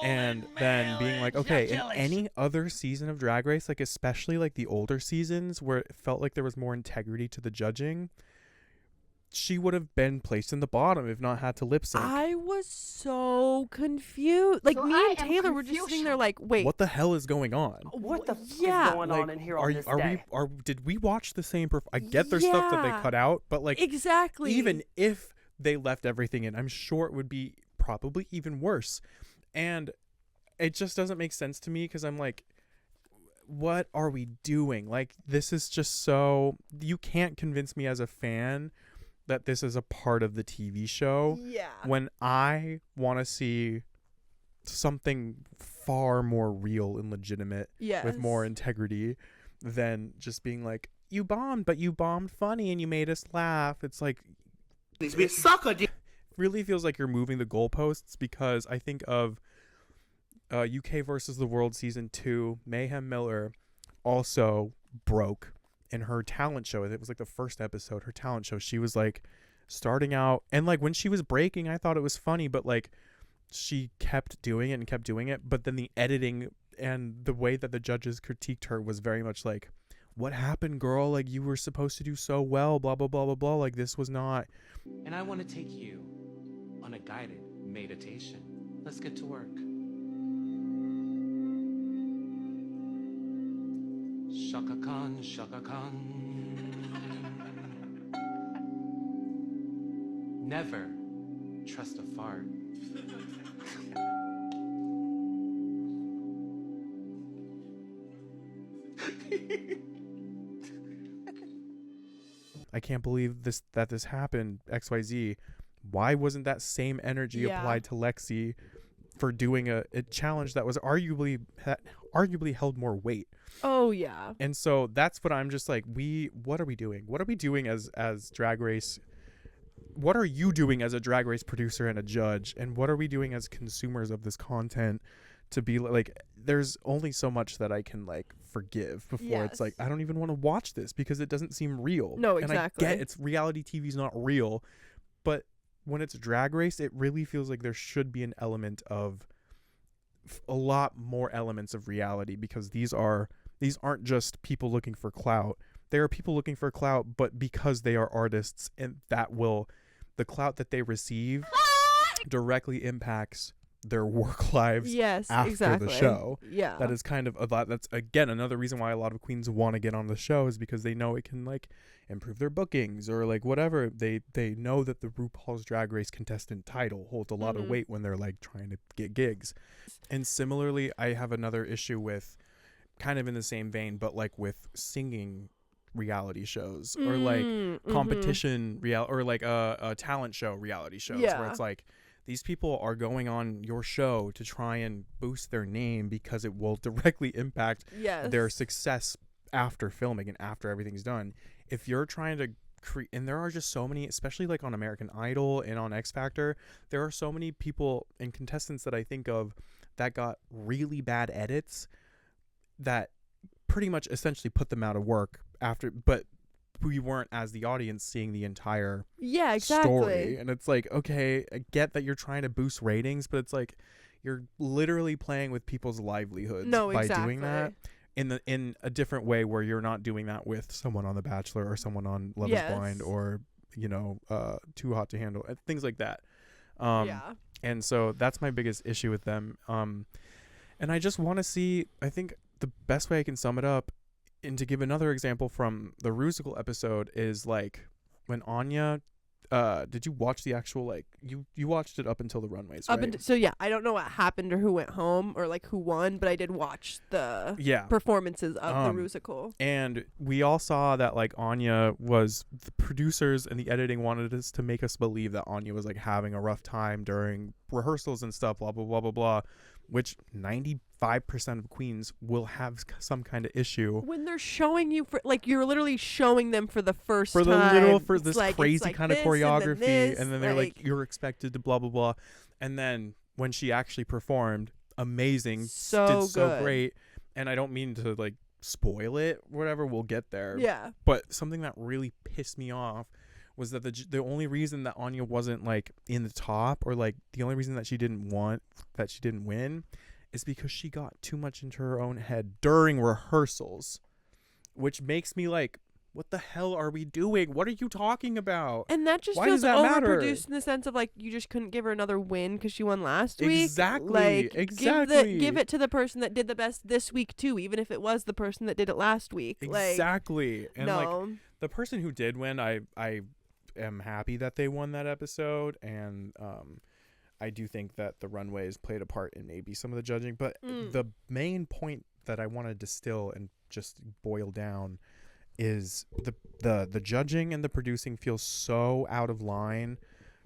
And then being like, okay, in any other season of Drag Race, like, especially, like, the older seasons where it felt like there was more integrity to the judging, she would have been placed in the bottom if not had to lip sync. I was so confused. Like, me and Taylor were just sitting there like, wait, what the hell is going on? What the is going on in here on this day? Did we watch the same I get there's stuff that they cut out, but like, exactly, even if they left everything in, I'm sure it would be probably even worse. And it just doesn't make sense to me, because I'm like, what are we doing? Like, this is just so, you can't convince me as a fan that this is a part of the TV show, when I want to see something far more real and legitimate, with more integrity, than just being like, you bombed, but you bombed funny and you made us laugh. It's like, it really feels like you're moving the goalposts, because I think of UK versus the World season 2, Mayhem Miller also broke in her talent show. It was like the first episode, her talent show. She was like starting out, and like when she was breaking, I thought it was funny, but like she kept doing it and kept doing it. But then the editing and the way that the judges critiqued her was very much like, what happened, girl? Like, you were supposed to do so well, blah, blah, blah, blah, blah. Like, this was not. And I want to take you on a guided meditation. Let's get to work. Shaka Khan, Shaka Khan. Never trust a fart. I can't believe that this happened, XYZ. Why wasn't that same energy applied to Lexi for doing a challenge that was arguably held more weight? Oh yeah. And so that's what I'm just like, what are we doing? What are we doing as Drag Race? What are you doing as a Drag Race producer and a judge? And what are we doing as consumers of this content to be like, there's only so much that I can like forgive before it's like, I don't even want to watch this because it doesn't seem real. No, exactly. And I get it's reality TV's not real, but when it's Drag Race, it really feels like there should be an element of a lot more elements of reality, because these aren't just people looking for clout. There are people looking for clout, but because they are artists, and the clout that they receive directly impacts their work lives after the show. Yeah. That is kind of a lot. That's again another reason why a lot of queens want to get on the show, is because they know it can like improve their bookings or like whatever. They know that the RuPaul's Drag Race contestant title holds a lot of weight when they're like trying to get gigs. And similarly, I have another issue with, kind of in the same vein, but like with singing reality shows or like competition or like a talent show reality shows where it's like, these people are going on your show to try and boost their name because it will directly impact their success after filming and after everything's done. If you're trying to create, and there are just so many, especially like on American Idol and on X Factor, there are so many people and contestants that I think of that got really bad edits that pretty much essentially put them out of work after, but we weren't, as the audience, seeing the entire story. And it's like, okay, I get that you're trying to boost ratings, but it's like you're literally playing with people's livelihoods by doing that in a different way, where you're not doing that with someone on The Bachelor or someone on Love is Blind or Too Hot to Handle, things like that. And so that's my biggest issue with them. And I just want to see, I think the best way I can sum it up, and to give another example from the Rusical episode, is like when Anya, did you watch the actual, like, you watched it up until the runways, right? So yeah, I don't know what happened or who went home or like who won, but I did watch the performances of the Rusical. And we all saw that like Anya was, the producers and the editing wanted us to make us believe that Anya was like having a rough time during rehearsals and stuff, blah, blah, blah, blah, blah, which 95% of queens will have some kind of issue when they're showing you, for like, you're literally showing them for the first time, for this like, crazy like kind of choreography, and then they're like, you're expected to blah blah blah, and then when she actually performed, amazing, did so great. And I don't mean to like spoil it, whatever, we'll get there, but something that really pissed me off was that the only reason that Anya wasn't like in the top, or like the only reason that she didn't win, is because she got too much into her own head during rehearsals, which makes me like, what the hell are we doing? What are you talking about? And that just feels overproduced in the sense of like, you just couldn't give her another win because she won last week. Exactly. Give it to the person that did the best this week too, even if it was the person that did it last week. Exactly. Like, and like the person who did win, I am happy that they won that episode, and I do think that the runways played a part in maybe some of the judging, but the main point that I want to distill and just boil down is the judging and the producing feels so out of line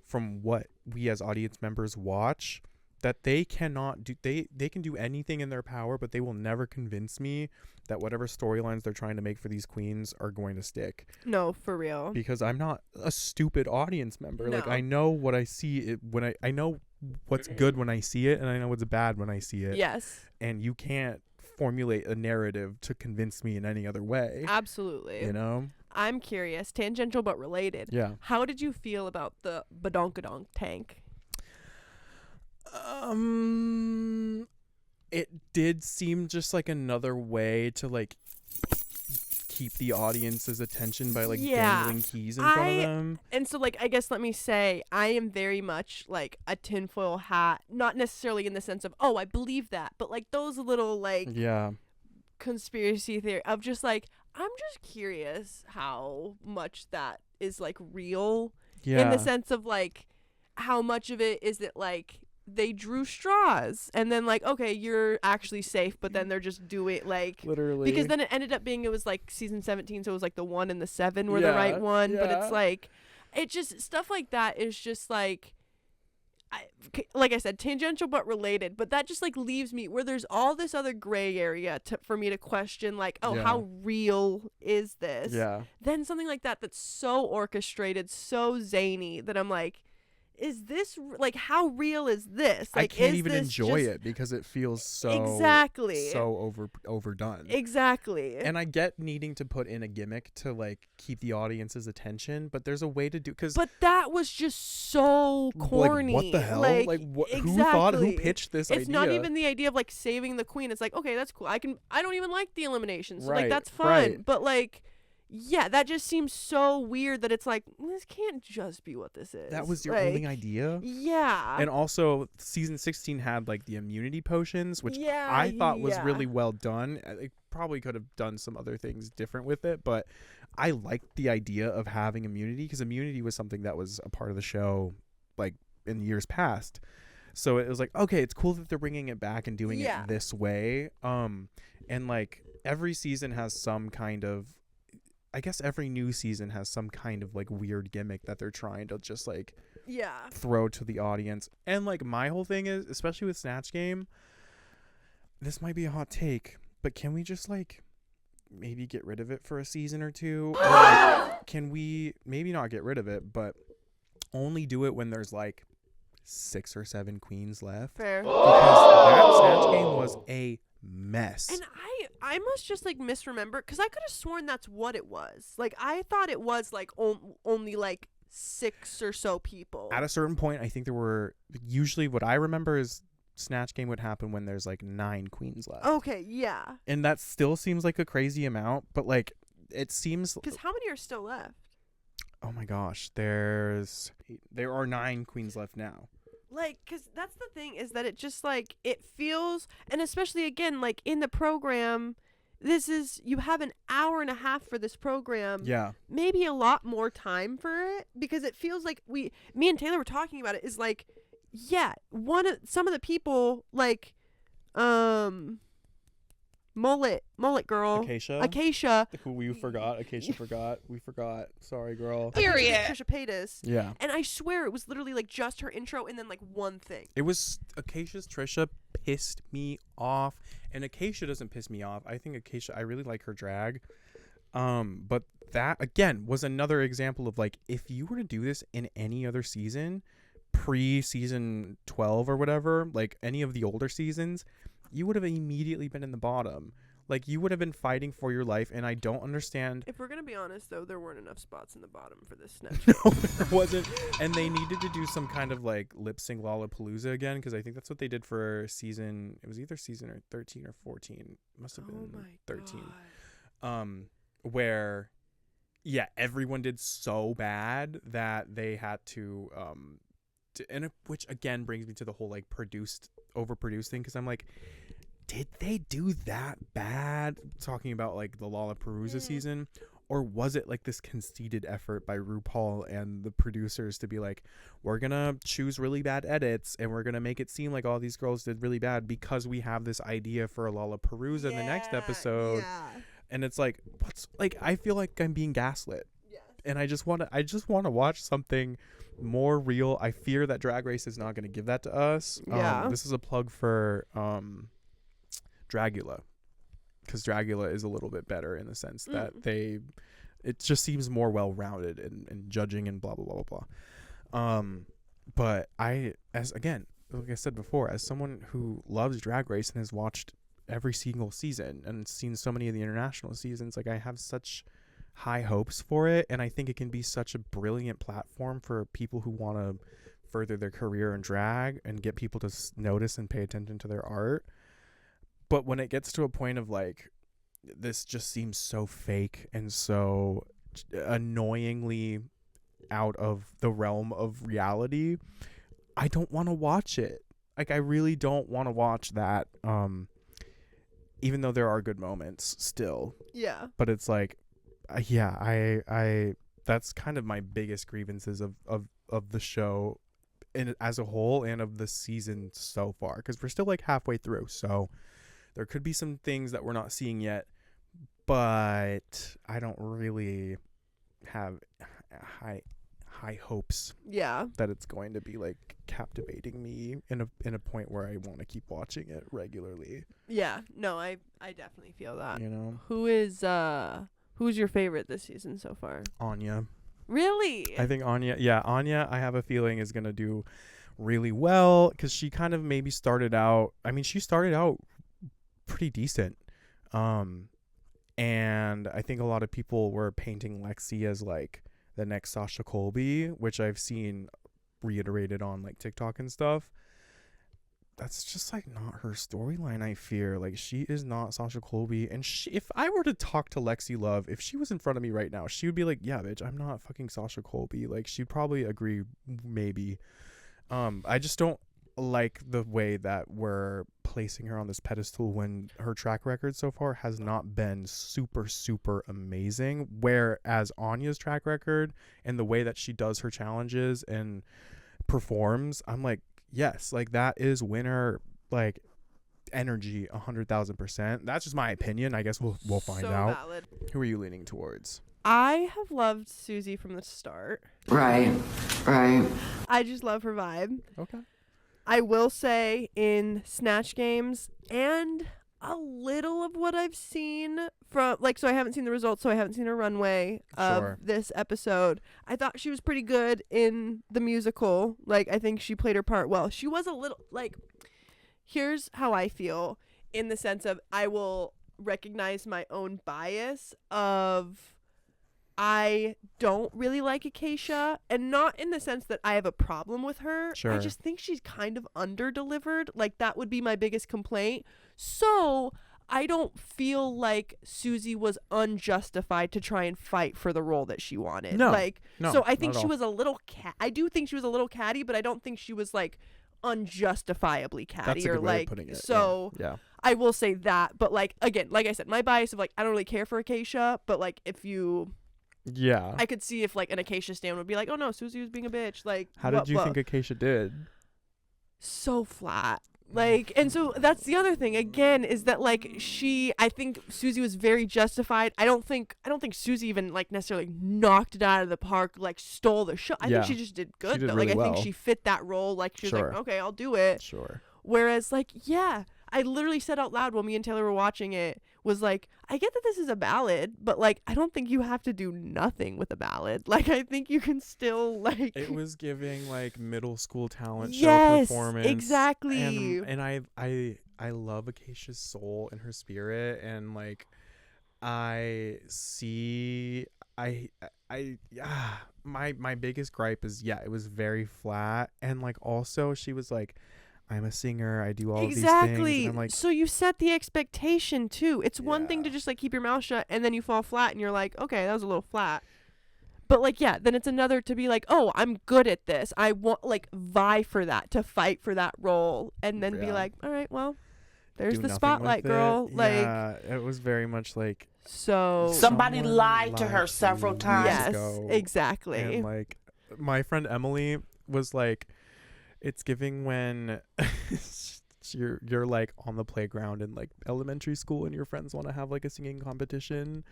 from what we as audience members watch, that they cannot do, they can do anything in their power, but they will never convince me that whatever storylines they're trying to make for these queens are going to stick. No, for real. Because I'm not a stupid audience member. No. Like, I know what I see when I know what's good when I see it, and I know what's bad when I see it. Yes. And you can't formulate a narrative to convince me in any other way. Absolutely. You know? I'm curious, tangential but related. Yeah. How did you feel about the badonkadonk tank? It did seem just like another way to like keep the audience's attention by like dangling keys in front of them. And so like I guess let me say I am very much like a tinfoil hat, not necessarily in the sense of I believe that, but like those little like conspiracy theory of just like I'm just curious how much that is like real in the sense of like how much of it is it like they drew straws and then like okay you're actually safe, but then they're just doing like literally, because then it ended up being it was like season 17, so it was like the 1 and the 7 were the right one, but it's like it just stuff like that is just like like I said, tangential but related, but that just like leaves me where there's all this other gray area for me to question like how real is this, then something like that's so orchestrated, so zany that I'm like, is this like how real is this? Like, I can't even enjoy it because it feels so overdone. Exactly. And I get needing to put in a gimmick to like keep the audience's attention, but there's a way to do but that was just so corny. Like, what the hell? Like what? Exactly. Who pitched this idea? It's not even the idea of like saving the queen. It's like okay, that's cool. I don't even like the eliminations, so like that's fun. But like. Yeah, that just seems so weird that it's like, this can't just be what this is. That was your only idea? Yeah. And also, season 16 had, like, the immunity potions, which I thought was really well done. It probably could have done some other things different with it, but I liked the idea of having immunity, because immunity was something that was a part of the show, like, in years past. So it was like, okay, it's cool that they're bringing it back and doing it this way. And, like, every season has some kind of... I guess every new season has some kind of like weird gimmick that they're trying to just like throw to the audience. And like my whole thing is, especially with Snatch Game, this might be a hot take, but can we just like maybe get rid of it for a season or two? Or, like, can we maybe not get rid of it, but only do it when there's like 6 or 7 queens left? Fair. Because that Snatch Game was a mess. And I must just like misremember, because I could have sworn that's what it was. Like I thought it was like only like 6 or so people. At a certain point, I think there were usually what I remember is Snatch Game would happen when there's like 9 queens left. Okay, yeah. And that still seems like a crazy amount, but like it seems because how many are still left? Oh my gosh, there are 9 queens left now. Like, because that's the thing is that it just like it feels, and especially again like in the program, this is you have an hour and a half for this program. Yeah, maybe a lot more time for it, because it feels like me and Taylor were talking about it is like, some of the people like mullet girl Acacia who we forgot. We forgot, sorry girl. Period. Trisha Paytas. Yeah, and I swear it was literally like just her intro and then like one thing. It was Acacia's Trisha pissed me off, and Acacia doesn't piss me off. I think Acacia, I really like her drag, but that again was another example of like, if you were to do this in any other season, pre-season 12 or whatever, like any of the older seasons, you would have immediately been in the bottom. Like, you would have been fighting for your life, and I don't understand. If we're going to be honest, though, there weren't enough spots in the bottom for this Snatch. No, there wasn't. And they needed to do some kind of, like, lip-sync Lollapalooza again, because I think that's what they did for season... It was either season or 13 or 14. It must have been 13. God. Where, yeah, everyone did so bad that they had to which, again, brings me to the whole, like, overproduced thing, because I'm like... Did they do that bad? Talking about like the Lollapalooza season, or was it like this conceited effort by RuPaul and the producers to be like, we're gonna choose really bad edits and we're gonna make it seem like all these girls did really bad because we have this idea for a Lollapalooza in the next episode, and it's like, what's like? I feel like I'm being gaslit, and I just want to watch something more real. I fear that Drag Race is not gonna give that to us. This is a plug for Dragula, because Dragula is a little bit better in the sense that it just seems more well-rounded and judging and blah blah blah blah blah. But like I said before, as someone who loves Drag Race and has watched every single season and seen so many of the international seasons, like I have such high hopes for it, and I think it can be such a brilliant platform for people who want to further their career in drag and get people to notice and pay attention to their art. But when it gets to a point of like, this just seems so fake and so annoyingly out of the realm of reality, I don't want to watch it. Like, I really don't want to watch that, even though there are good moments still. Yeah. But it's like, I that's kind of my biggest grievances of the show as a whole and of the season so far, because we're still like halfway through, so there could be some things that we're not seeing yet, but I don't really have high hopes that it's going to be like captivating me in a point where I want to keep watching it regularly. Yeah, no, I definitely feel that. You know, who's your favorite this season so far? Anya. Really? I think Anya, I have a feeling is going to do really well, because she kind of maybe started out, she started out pretty decent. And I think a lot of people were painting Lexi as like the next Sasha Colby, which I've seen reiterated on like TikTok and stuff. That's just like not her storyline. I fear like she is not Sasha Colby, and if I were to talk to Lexi Love, if she was in front of me right now, she would be like, yeah bitch, I'm not fucking Sasha Colby. Like, she'd probably agree, maybe. I just don't like the way that we're placing her on this pedestal when her track record so far has not been super amazing, whereas Anya's track record and the way that she does her challenges and performs, I'm like, yes, like that is winner like energy 100,000%. That's just my opinion. I guess we'll find so out. Valid. Who are you leaning towards? I have loved Susie from the start. Right. I just love her vibe. Okay. I will say in Snatch Games and a little of what I've seen from, like, so I haven't seen the results, so I haven't seen her runway of this episode. I thought she was pretty good in the musical. Like, I think she played her part well. She was a little, like, here's how I feel, in the sense of I will recognize my own bias of I don't really like Acacia, and not in the sense that I have a problem with her. Sure. I just think she's kind of under-delivered. Like, that would be my biggest complaint. So I don't feel like Susie was unjustified to try and fight for the role that she wanted. No, So I think not at she all. was a little I do think she was a little catty, but I don't think she was like unjustifiably catty. That's a or good way like of putting it. so Yeah. I will say that, but like, again, like I said, my bias of like I don't really care for Acacia, but like if you I could see if like an Acacia stan would be like, oh no, Susie was being a bitch. Like, How did you think Acacia did? So flat. Like, and so that's the other thing again, is that like I think Susie was very justified. I don't think Susie even like necessarily knocked it out of the park, like stole the show. I think she just did good. She did though. really Like, I well. think she fit that role. Like, she was like, okay, I'll do it. Sure. Whereas like, yeah, I literally said out loud when me and Taylor were watching it, was like, I get that this is a ballad, but like, I don't think you have to do nothing with a ballad. Like, I think you can still like. It was giving like middle school talent show Yes, performance. exactly. And I love Acacia's soul and her spirit, and like I see my biggest gripe is it was very flat, and like also she was like, I'm a singer, I do all of these things. And I'm like, so you set the expectation too. It's one thing to just like keep your mouth shut and then you fall flat and you're like, okay, that was a little flat. But like, yeah, then it's another to be like, oh, I'm good at this. I want like vie for that, to fight for that role, and then be like, all right, well, there's the spotlight, girl. Like, it was very much like, so Somebody lied to her several times. Yes, exactly. And like my friend Emily was like, it's giving when you're like on the playground in like elementary school and your friends want to have like a singing competition,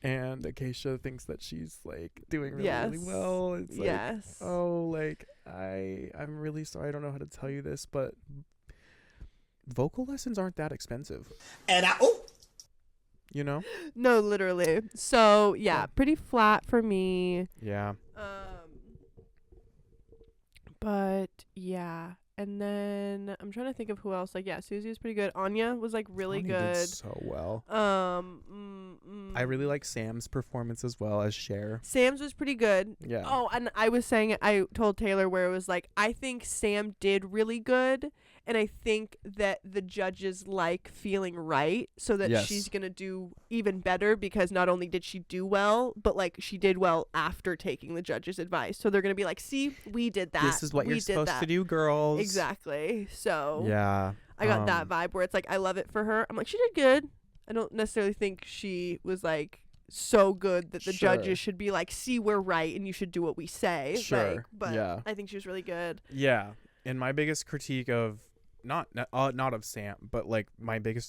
and Acacia thinks that she's like doing really well. It's like, oh, like I'm really sorry, I don't know how to tell you this, but vocal lessons aren't that expensive. And you know? No, literally. So yeah, pretty flat for me. Yeah. But yeah, And then I'm trying to think of who else. Like, yeah, Susie was pretty good. Anya was like really Anya good. did so well. I really like Sam's performance as well as Cher. Sam's was pretty good. Yeah. Oh, and I was saying, I told Taylor where it was like, I think Sam did really good, and I think that the judges like feeling right, so that Yes. she's gonna do even better, because not only did she do well, but like she did well after taking the judges' advice. So they're gonna be like, see, we did that. This is what We you're did supposed that. to do, girls. Exactly. So Yeah. I got that vibe where it's like, I love it for her. I'm like, she did good. I don't necessarily think she was like so good that the Sure. judges should be like, see, we're right and you should do what we say. Sure. Like, but Yeah. I think she was really good. Yeah. And my biggest critique of not of Sam, but like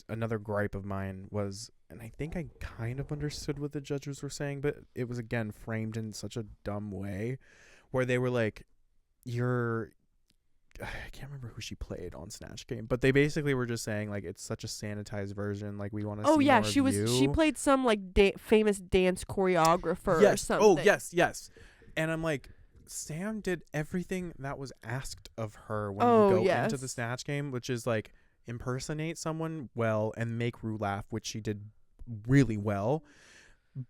another gripe of mine was, and I think I kind of understood what the judges were saying, but it was again framed in such a dumb way, where they were like, I can't remember who she played on Snatch Game, but they basically were just saying like, it's such a sanitized version, like we want to see more of she played some like famous dance choreographer or yes. something. Oh yes. And I'm like, Sam did everything that was asked of her when you go into the Snatch Game, which is like impersonate someone well and make Rue laugh, which she did really well.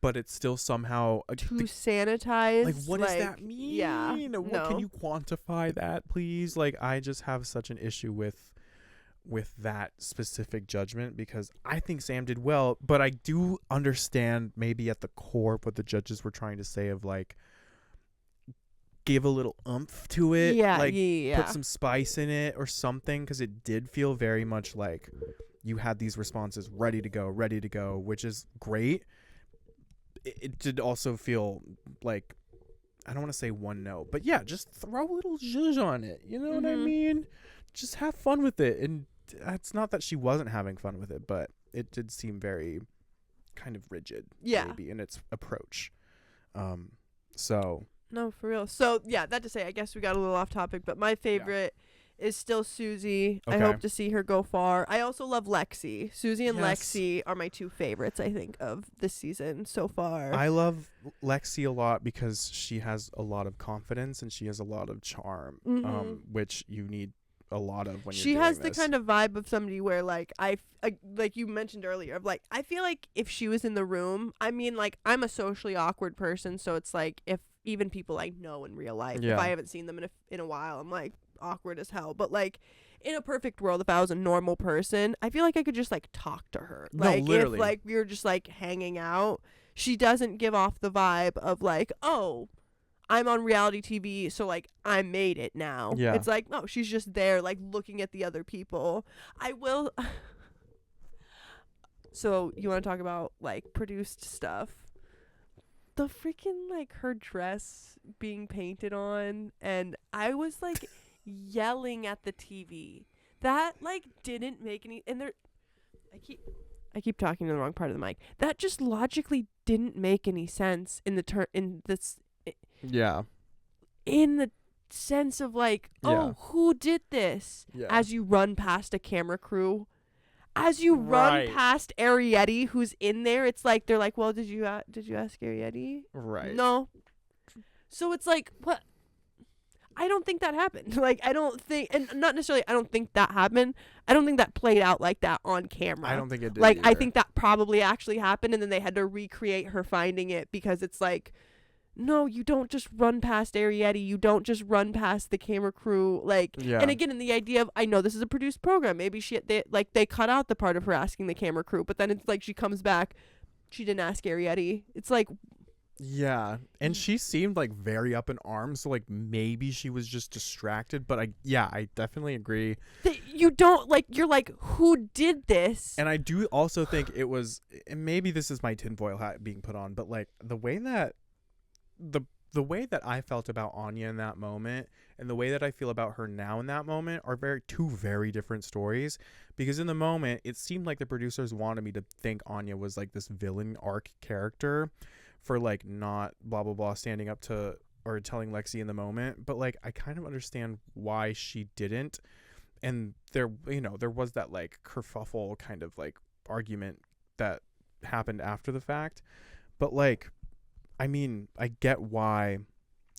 But it's still somehow too sanitized. Like, what does that mean? Yeah. What can you quantify that, please? Like, I just have such an issue with that specific judgment, because I think Sam did well, but I do understand maybe at the core what the judges were trying to say of like, give a little oomph to it. Yeah. Like, yeah. put some spice in it or something, because it did feel very much like you had these responses ready to go, which is great. It did also feel like, I don't want to say one note, but yeah, just throw a little zhuzh on it. You know what I mean? Just have fun with it. And it's not that she wasn't having fun with it, but it did seem very kind of rigid, maybe, in its approach. So. No, for real. So, yeah, that to say, I guess we got a little off topic, but my favorite is still Susie. Okay. I hope to see her go far. I also love Lexi. Susie and Yes. Lexi are my two favorites, I think, of this season so far. I love Lexi a lot because she has a lot of confidence and she has a lot of charm, which you need a lot of when she you're has doing the this. kind of vibe of somebody where like like you mentioned earlier, of like, I feel like if she was in the room, I mean, like, I'm a socially awkward person, so it's like, if even people I know in real life, if I haven't seen them in a while, I'm like awkward as hell. But like, in a perfect world, if I was a normal person, I feel like I could just like talk to her. Like, literally. if like we were just like hanging out, she doesn't give off the vibe of like, oh, I'm on reality TV, so like I made it now. Yeah. It's like, no, she's just there like looking at the other people. I will. So you want to talk about like produced stuff? The freaking like her dress being painted on, and I was like yelling at the TV. That like didn't make any, and there, I keep talking to the wrong part of the mic. That just logically didn't make any sense in the in the sense of like, oh, who did this? As you run past a camera crew, as you run past Arietti, who's in there, it's like they're like, well, did you ask Arietti? Right. No. So it's like, what? I don't think that happened. Like, I don't think, and not necessarily, I don't think that happened. I don't think that played out like that on camera. I don't think it did. Like, I either. think that probably actually happened, and then they had to recreate her finding it, because it's like, no, you don't just run past Arietti. You don't just run past the camera crew. Like, and again, in the idea of, I know this is a produced program. Maybe they cut out the part of her asking the camera crew, but then it's like she comes back, she didn't ask Arietti. It's like, yeah, and she seemed like very up in arms, so like maybe she was just distracted. But I definitely agree. You don't like, you're like, who did this? And I do also think it was, and maybe this is my tinfoil hat being put on, but like the way that the way that I felt about Anya in that moment and the way that I feel about her now in that moment are two very different stories. Because in the moment, it seemed like the producers wanted me to think Anya was like this villain arc character for like not blah blah blah standing up to or telling Lexi in the moment, but like I kind of understand why she didn't. And there was that like kerfuffle kind of like argument that happened after the fact, but like, I mean, I get why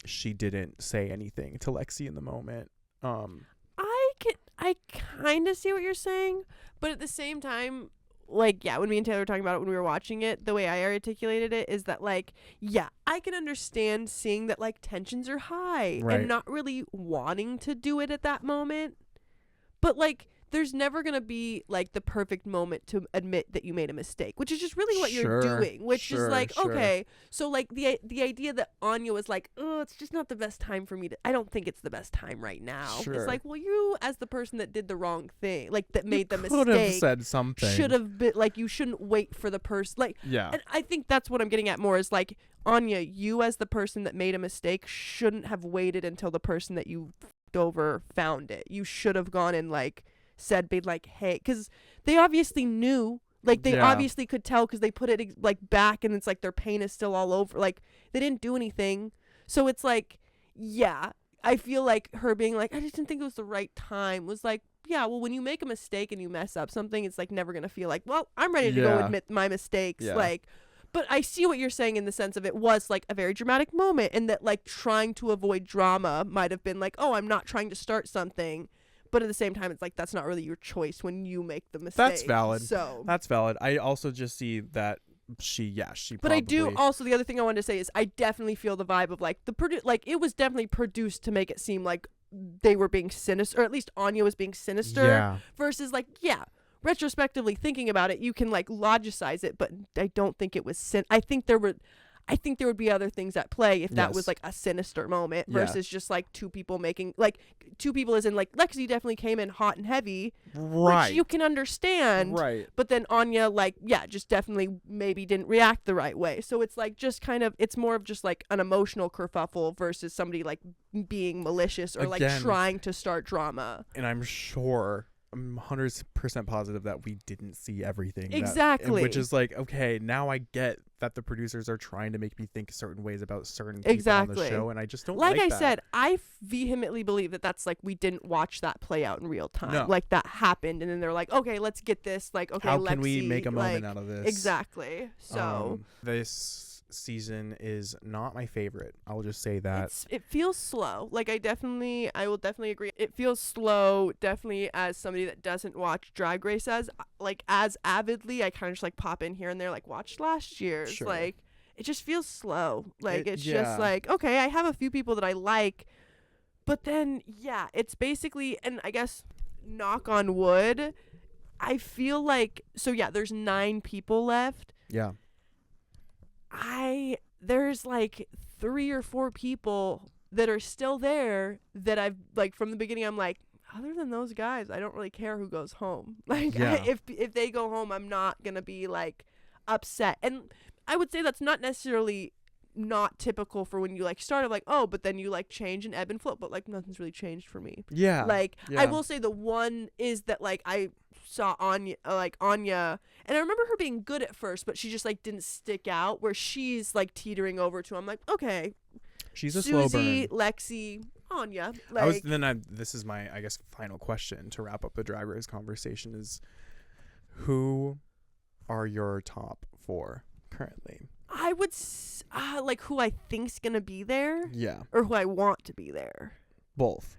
she didn't say anything to Lexi in the moment. I I kind of see what you're saying, but at the same time, like, yeah, when me and Taylor were talking about it when we were watching it, the way I articulated it is that, like, yeah, I can understand seeing that, like, tensions are high and not really wanting to do it at that moment. But, like, there's never going to be, like, the perfect moment to admit that you made a mistake, which is just really what you're doing, which is like, okay, so, like, the idea that Anya was like, oh, it's just not the best time for me to, I don't think it's the best time right now. It's like, well, you, as the person that did the wrong thing, like, that made the mistake, could have said something. Should have been, like, you shouldn't wait for the person, like, and I think that's what I'm getting at more is, like, Anya, you as the person that made a mistake shouldn't have waited until the person that you f***ed over found it. You should have gone and, like, said, be like, hey, because they obviously knew, like, they obviously could tell because they put it, like, back and it's like their paint is still all over, like, they didn't do anything. So it's like, yeah, I feel like her being like, I just didn't think it was the right time was like, yeah, well, when you make a mistake and you mess up something, it's like never gonna feel like, well, I'm ready to go admit my mistakes, like. But I see what you're saying in the sense of it was like a very dramatic moment, and that, like, trying to avoid drama might have been like, oh, I'm not trying to start something. But at the same time, it's like, that's not really your choice when you make the mistake. That's valid. So that's valid. I also just see that she But probably... I do also, the other thing I wanted to say is I definitely feel the vibe of, like, like, it was definitely produced to make it seem like they were being sinister, or at least Anya was being sinister, versus, like, retrospectively thinking about it, you can, like, logicize it, but I don't think it was I think there would be other things at play if that was, like, a sinister moment versus just, like, two people making, like, two people as in, like, Lexi definitely came in hot and heavy, which you can understand, but then Anya, like, just definitely maybe didn't react the right way. So it's, like, just kind of, it's more of just, like, an emotional kerfuffle versus somebody, like, being malicious or, like, trying to start drama. And I'm 100% positive that we didn't see everything. Exactly. Which is like, okay, now I get that the producers are trying to make me think certain ways about certain people on the show, and I just don't like that. Like I said, I vehemently believe that that's, like, we didn't watch that play out in real time. No. Like, that happened, and then they're like, okay, let's get this. Like, okay, how can Lexi, we make a moment like, out of this? Exactly. So this season is not my favorite. I'll just say that. It feels slow. Like, I will definitely agree. It feels slow, definitely, as somebody that doesn't watch Drag Race as avidly. I kind of just, like, pop in here and there, like, watched last year's. Like, it just feels slow. Like, it's just like, okay, I have a few people that I like, but then, it's basically, and I guess, knock on wood, I feel like, so there's 9 people left. Yeah. There's, like, 3 or 4 people that are still there that I've, like, from the beginning, I'm like, other than those guys, I don't really care who goes home. Like, if they go home, I'm not gonna be, like, upset. And I would say that's not necessarily not typical for when you, like, start of, like, oh, but then you, like, change and ebb and flow, but, like, nothing's really changed for me. Like, I will say the one is that, like, I saw Anya, and I remember her being good at first, but she just, like, didn't stick out, where she's, like, teetering over to, I'm like, okay, she's a Susie, slow burn. Lexi, Anya. Like, this is my, I guess, final question to wrap up the Drag Race conversation is, who are your top 4 currently? I would like, who I think's gonna be there, or who I want to be there. Both.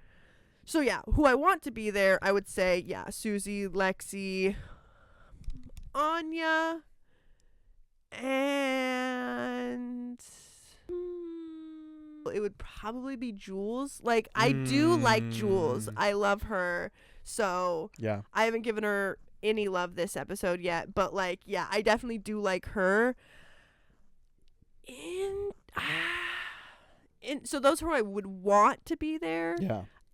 So who I want to be there, I would say Susie, Lexi, Anya, and it would probably be Jules. Like, I do like Jules. I love her. So I haven't given her any love this episode yet, but, like, I definitely do like her. And so those who I would want to be there.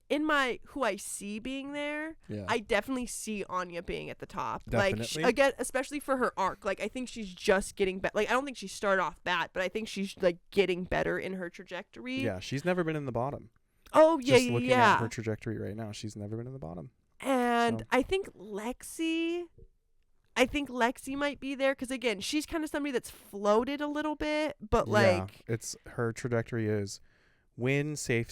In my who I see being there, I definitely see Anya being at the top. Definitely. Like, again, especially for her arc. Like, I think she's just getting better. Like, I don't think she started off bad, but I think she's, like, getting better in her trajectory. Yeah, she's never been in the bottom. Oh, just looking at her trajectory right now, she's never been in the bottom. And I think Lexi might be there because, again, she's kind of somebody that's floated a little bit, but like, it's her trajectory is win, safe.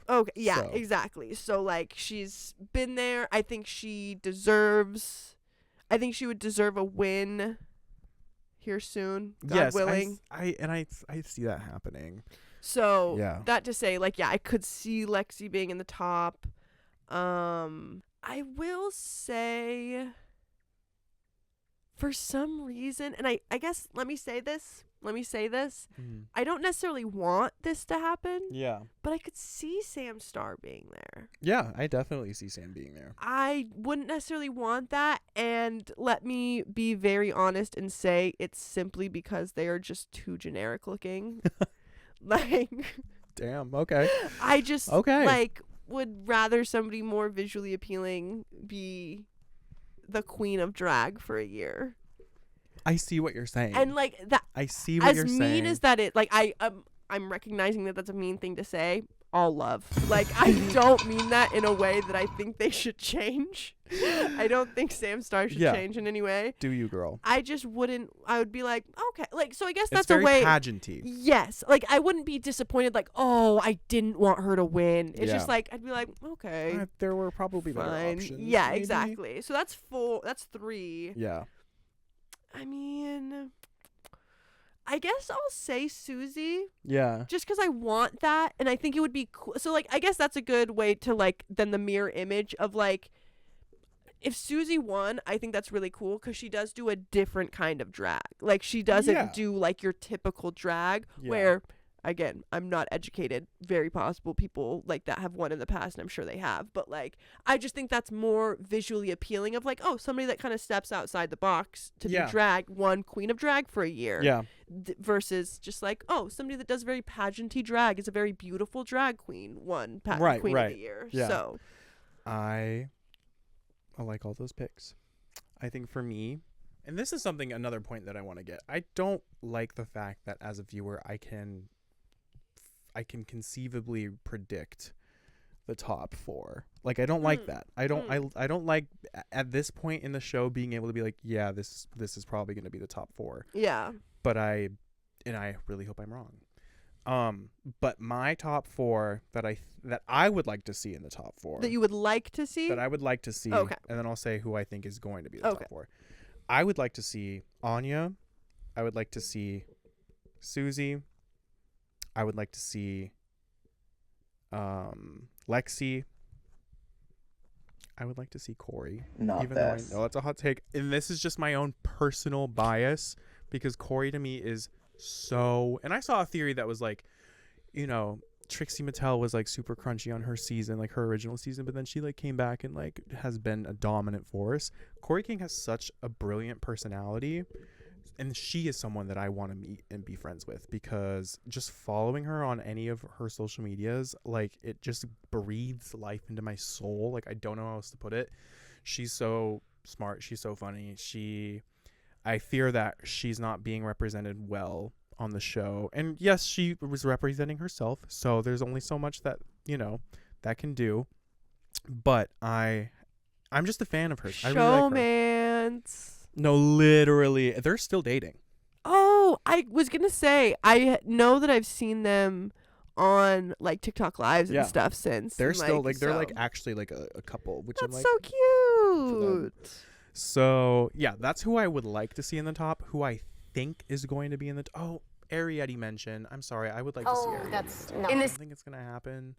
Okay, exactly. So, like, she's been there. I think she would deserve a win here soon, God willing. I see that happening. So that to say, like, I could see Lexi being in the top. I will say, for some reason, and I guess let me say this. I don't necessarily want this to happen. Yeah. But I could see Sam Star being there. Yeah, I definitely see Sam being there. I wouldn't necessarily want that, and let me be very honest and say it's simply because they are just too generic looking. Like, damn, okay. I just okay. like would rather somebody more visually appealing be the queen of drag for a year. I see what you're saying. And like that, I see what you're saying. As mean as that it, like I'm recognizing that that's a mean thing to say. All love. Like, I don't mean that in a way that I think they should change. I don't think Sam Star should change in any way. Do you, girl? I just wouldn't. I would be like, okay, like, so I guess It's that's a way. pageanty. Yes, like I wouldn't be disappointed. Like, oh, I didn't want her to win. It's just like I'd be like, okay, there were probably fine. better options. Yeah, maybe. exactly. So that's 4. That's 3. Yeah. I mean, I guess I'll say Susie. Yeah. Just because I want that, and I think it would be cool. So, like, I guess that's a good way to, like, then the mirror image of, like, if Susie won, I think that's really cool because she does do a different kind of drag. Like, she doesn't do, like, your typical drag where, again, I'm not educated. Very possible people like that have won in the past, and I'm sure they have. But, like, I just think that's more visually appealing of, like, oh, somebody that kind of steps outside the box to be drag, won Queen of Drag for a year. Yeah. Versus just like, oh, somebody that does very pageanty drag is a very beautiful drag queen, won Queen of the Year. Yeah. So I like all those picks. I think for me, and this is another point that I want to get. I don't like the fact that as a viewer I can conceivably predict the top 4. Like, I don't like that. I don't like at this point in the show being able to be like, yeah, this is probably going to be the top 4. Yeah. But I really hope I'm wrong. But my top 4 that I would like to see in the top 4. That you would like to see? That I would like to see. Okay. And then I'll say who I think is going to be the top 4. I would like to see Anya. I would like to see Susie. I would like to see Lexi. I would like to see Corey. Not even this. though I know it's a hot take. And this is just my own personal bias because Corey to me is so... And I saw a theory that was like, you know, Trixie Mattel was like super crunchy on her season, like her original season, but then she like came back and like has been a dominant force. Corey King has such a brilliant personality. And she is someone that I want to meet and be friends with because just following her on any of her social medias, like it just breathes life into my soul. Like I don't know how else to put it. She's so smart. She's so funny. I fear that she's not being represented well on the show. And yes, she was representing herself. So there's only so much that, you know, that can do. But I'm just a fan of hers. I really like her. No, literally. They're still dating. Oh, I was going to say, I know that I've seen them on like TikTok lives and stuff since. They're still like, they're like actually like a couple, which that's I'm like. so cute. So yeah, that's who I would like to see in the top. Who I think is going to be in the Ariadne mentioned. I'm sorry, I would like to see Ariadne. I don't think it's gonna happen,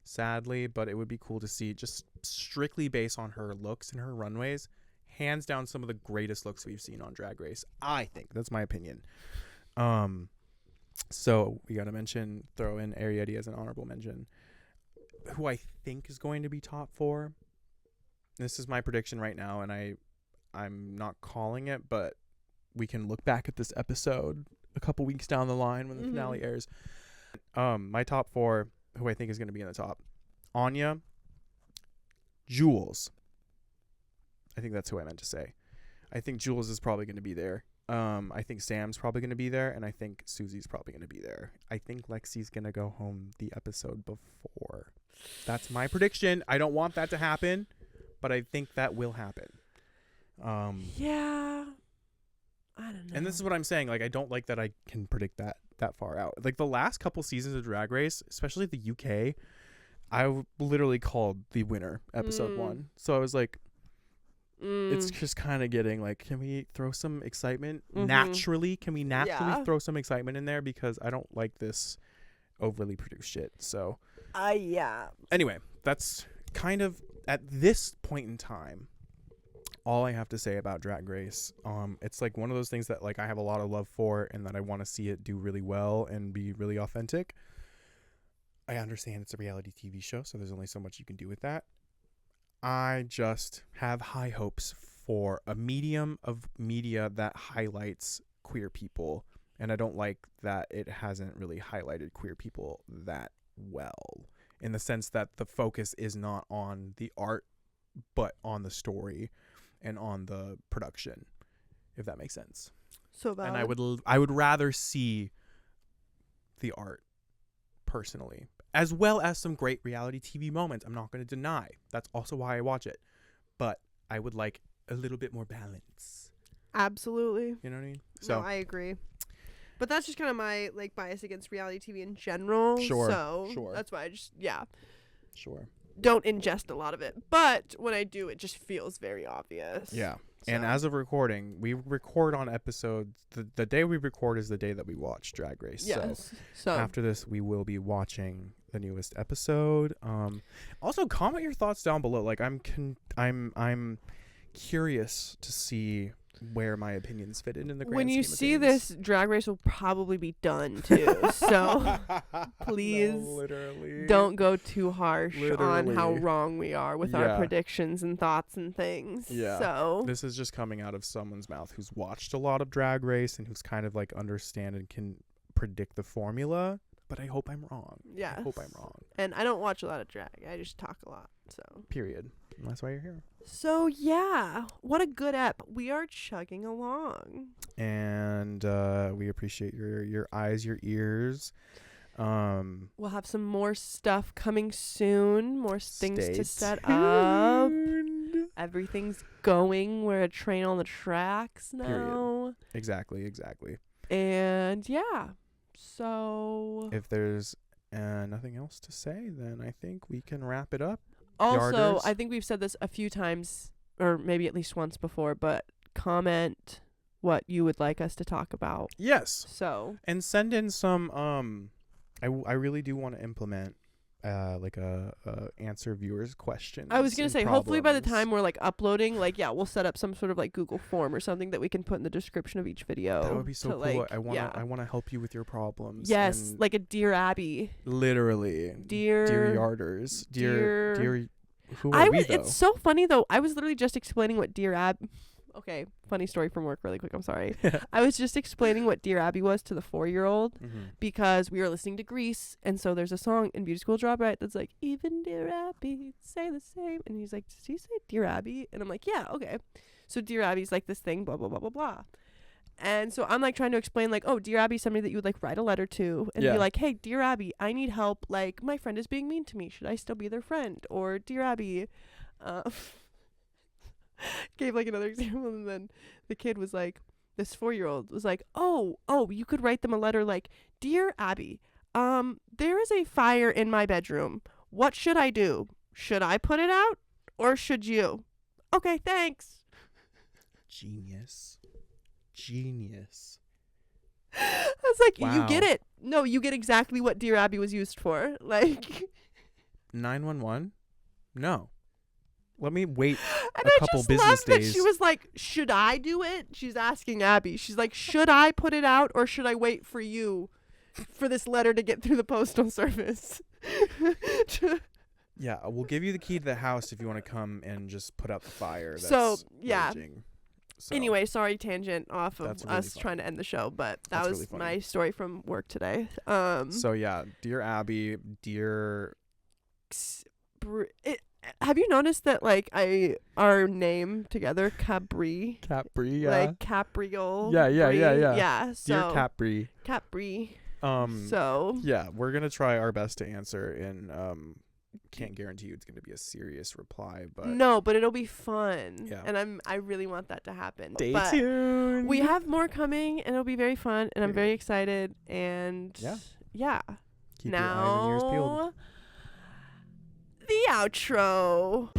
sadly, but it would be cool to see just strictly based on her looks and her runways. Hands down, some of the greatest looks we've seen on Drag Race. I think that's my opinion. So we gotta throw in Ariadne as an honorable mention. Who I think is going to be top 4. This is my prediction right now, and I'm not calling it, but we can look back at this episode a couple weeks down the line when the finale airs. My top 4, who I think is going to be in the top: Anya, Jules. I think that's who I meant to say. I think Jules is probably going to be there. I think Sam's probably going to be there, and I think Susie's probably going to be there. I think Lexi's going to go home the episode before. That's my prediction. I don't want that to happen, but I think that will happen. Yeah. I don't know. And this is what I'm saying. Like, I don't like that I can predict that far out. Like, the last couple seasons of Drag Race, especially the UK, I literally called the winner episode 1. So I was like, it's just kind of getting like, can we throw some excitement naturally? Can we naturally throw some excitement in there? Because I don't like this overly produced shit. So, yeah. Anyway, that's kind of at this point in time, all I have to say about Drag Race, it's like one of those things that like I have a lot of love for and that I want to see it do really well and be really authentic. I understand it's a reality TV show, so there's only so much you can do with that. I just have high hopes for a medium of media that highlights queer people, and I don't like that it hasn't really highlighted queer people that well, in the sense that the focus is not on the art but on the story and on the production, if that makes sense. So valid. And I would rather see the art personally, as well as some great reality TV moments. I'm not going to deny that's also why I watch it, but I would like a little bit more balance. Absolutely. You know what I mean? So no, I agree. But that's just kind of my like bias against reality TV in general. Sure. So that's why I just Sure. don't ingest a lot of it. But when I do, it just feels very obvious. Yeah. So. And as of recording, we record on episodes. The day we record is the day that we watch Drag Race. Yes. So after this, we will be watching the newest episode. Also, comment your thoughts down below. Like I'm curious to see where my opinions fit in the grand when you scheme of see things. this, Drag Race will probably be done too. So please don't go too harsh on how wrong we are with our predictions and thoughts and things. Yeah. So this is just coming out of someone's mouth who's watched a lot of Drag Race and who's kind of like understand and can predict the formula. But I hope I'm wrong. Yes. I hope I'm wrong. And I don't watch a lot of drag. I just talk a lot. So period. And that's why you're here. So yeah, what a good ep. We are chugging along. And we appreciate your eyes, your ears. We'll have some more stuff coming soon. More things to set tuned. up. Everything's going. We're a train on the tracks now. Period. Exactly. And yeah. So if there's nothing else to say, then I think we can wrap it up. Also, Yarders. I think we've said this a few times, or maybe at least once before, but comment what you would like us to talk about. Yes. So. And send in some, I really do want to implement like a answer viewers questions. I was going to say, hopefully by the time we're like uploading, like, yeah, we'll set up some sort of like Google form or something that we can put in the description of each video. That would be so cool. Like, I want to help you with your problems. Yes, like a Dear Abby. Literally. Dear Yarders. Dear who are we, though? It's so funny though. I was literally just explaining what Dear Abby. Okay, funny story from work really quick. I'm sorry. I was just explaining what Dear Abby was to the 4-year-old because we were listening to Grease, and so there's a song in Beauty School Drop Right that's like, even Dear Abby, say the same. And he's like, did he say Dear Abby? And I'm like, yeah, okay. So Dear Abby's like this thing, blah, blah, blah, blah, blah. And so I'm like trying to explain like, oh, Dear Abby, somebody that you would like write a letter to and be like, hey, Dear Abby, I need help. Like, my friend is being mean to me. Should I still be their friend? Or Dear Abby, gave like another example, and then the kid was like, this 4-year-old was like, oh, you could write them a letter like, Dear Abby, there is a fire in my bedroom. What should I do? Should I put it out or should you? Okay, thanks. Genius. I was like, wow. You get it. No, you get exactly what Dear Abby was used for. Like 911? No. Let me wait and a couple business loved days. That she was like, should I do it? She's asking Abby. She's like, should I put it out or should I wait for you for this letter to get through the postal service? Yeah, we'll give you the key to the house if you want to come and just put out the fire. That's so, yeah. raging. So, anyway, sorry, tangent off of really us fun. trying to end the show, but that That's was really my story from work today. So, yeah, Dear Abby, Dear... Have you noticed that, like, our name together, Kapbrie? Kapbrie, yeah. Like, kapriel. Yeah. Yeah, so... Dear Kapbrie. Kapbrie. So... Yeah, we're going to try our best to answer, and can't guarantee you it's going to be a serious reply, but... No, but it'll be fun. Yeah. And I really want that to happen. Stay tuned! We have more coming, and it'll be very fun, and I'm very excited, and... Yeah. Keep your eyes and ears peeled. The outro.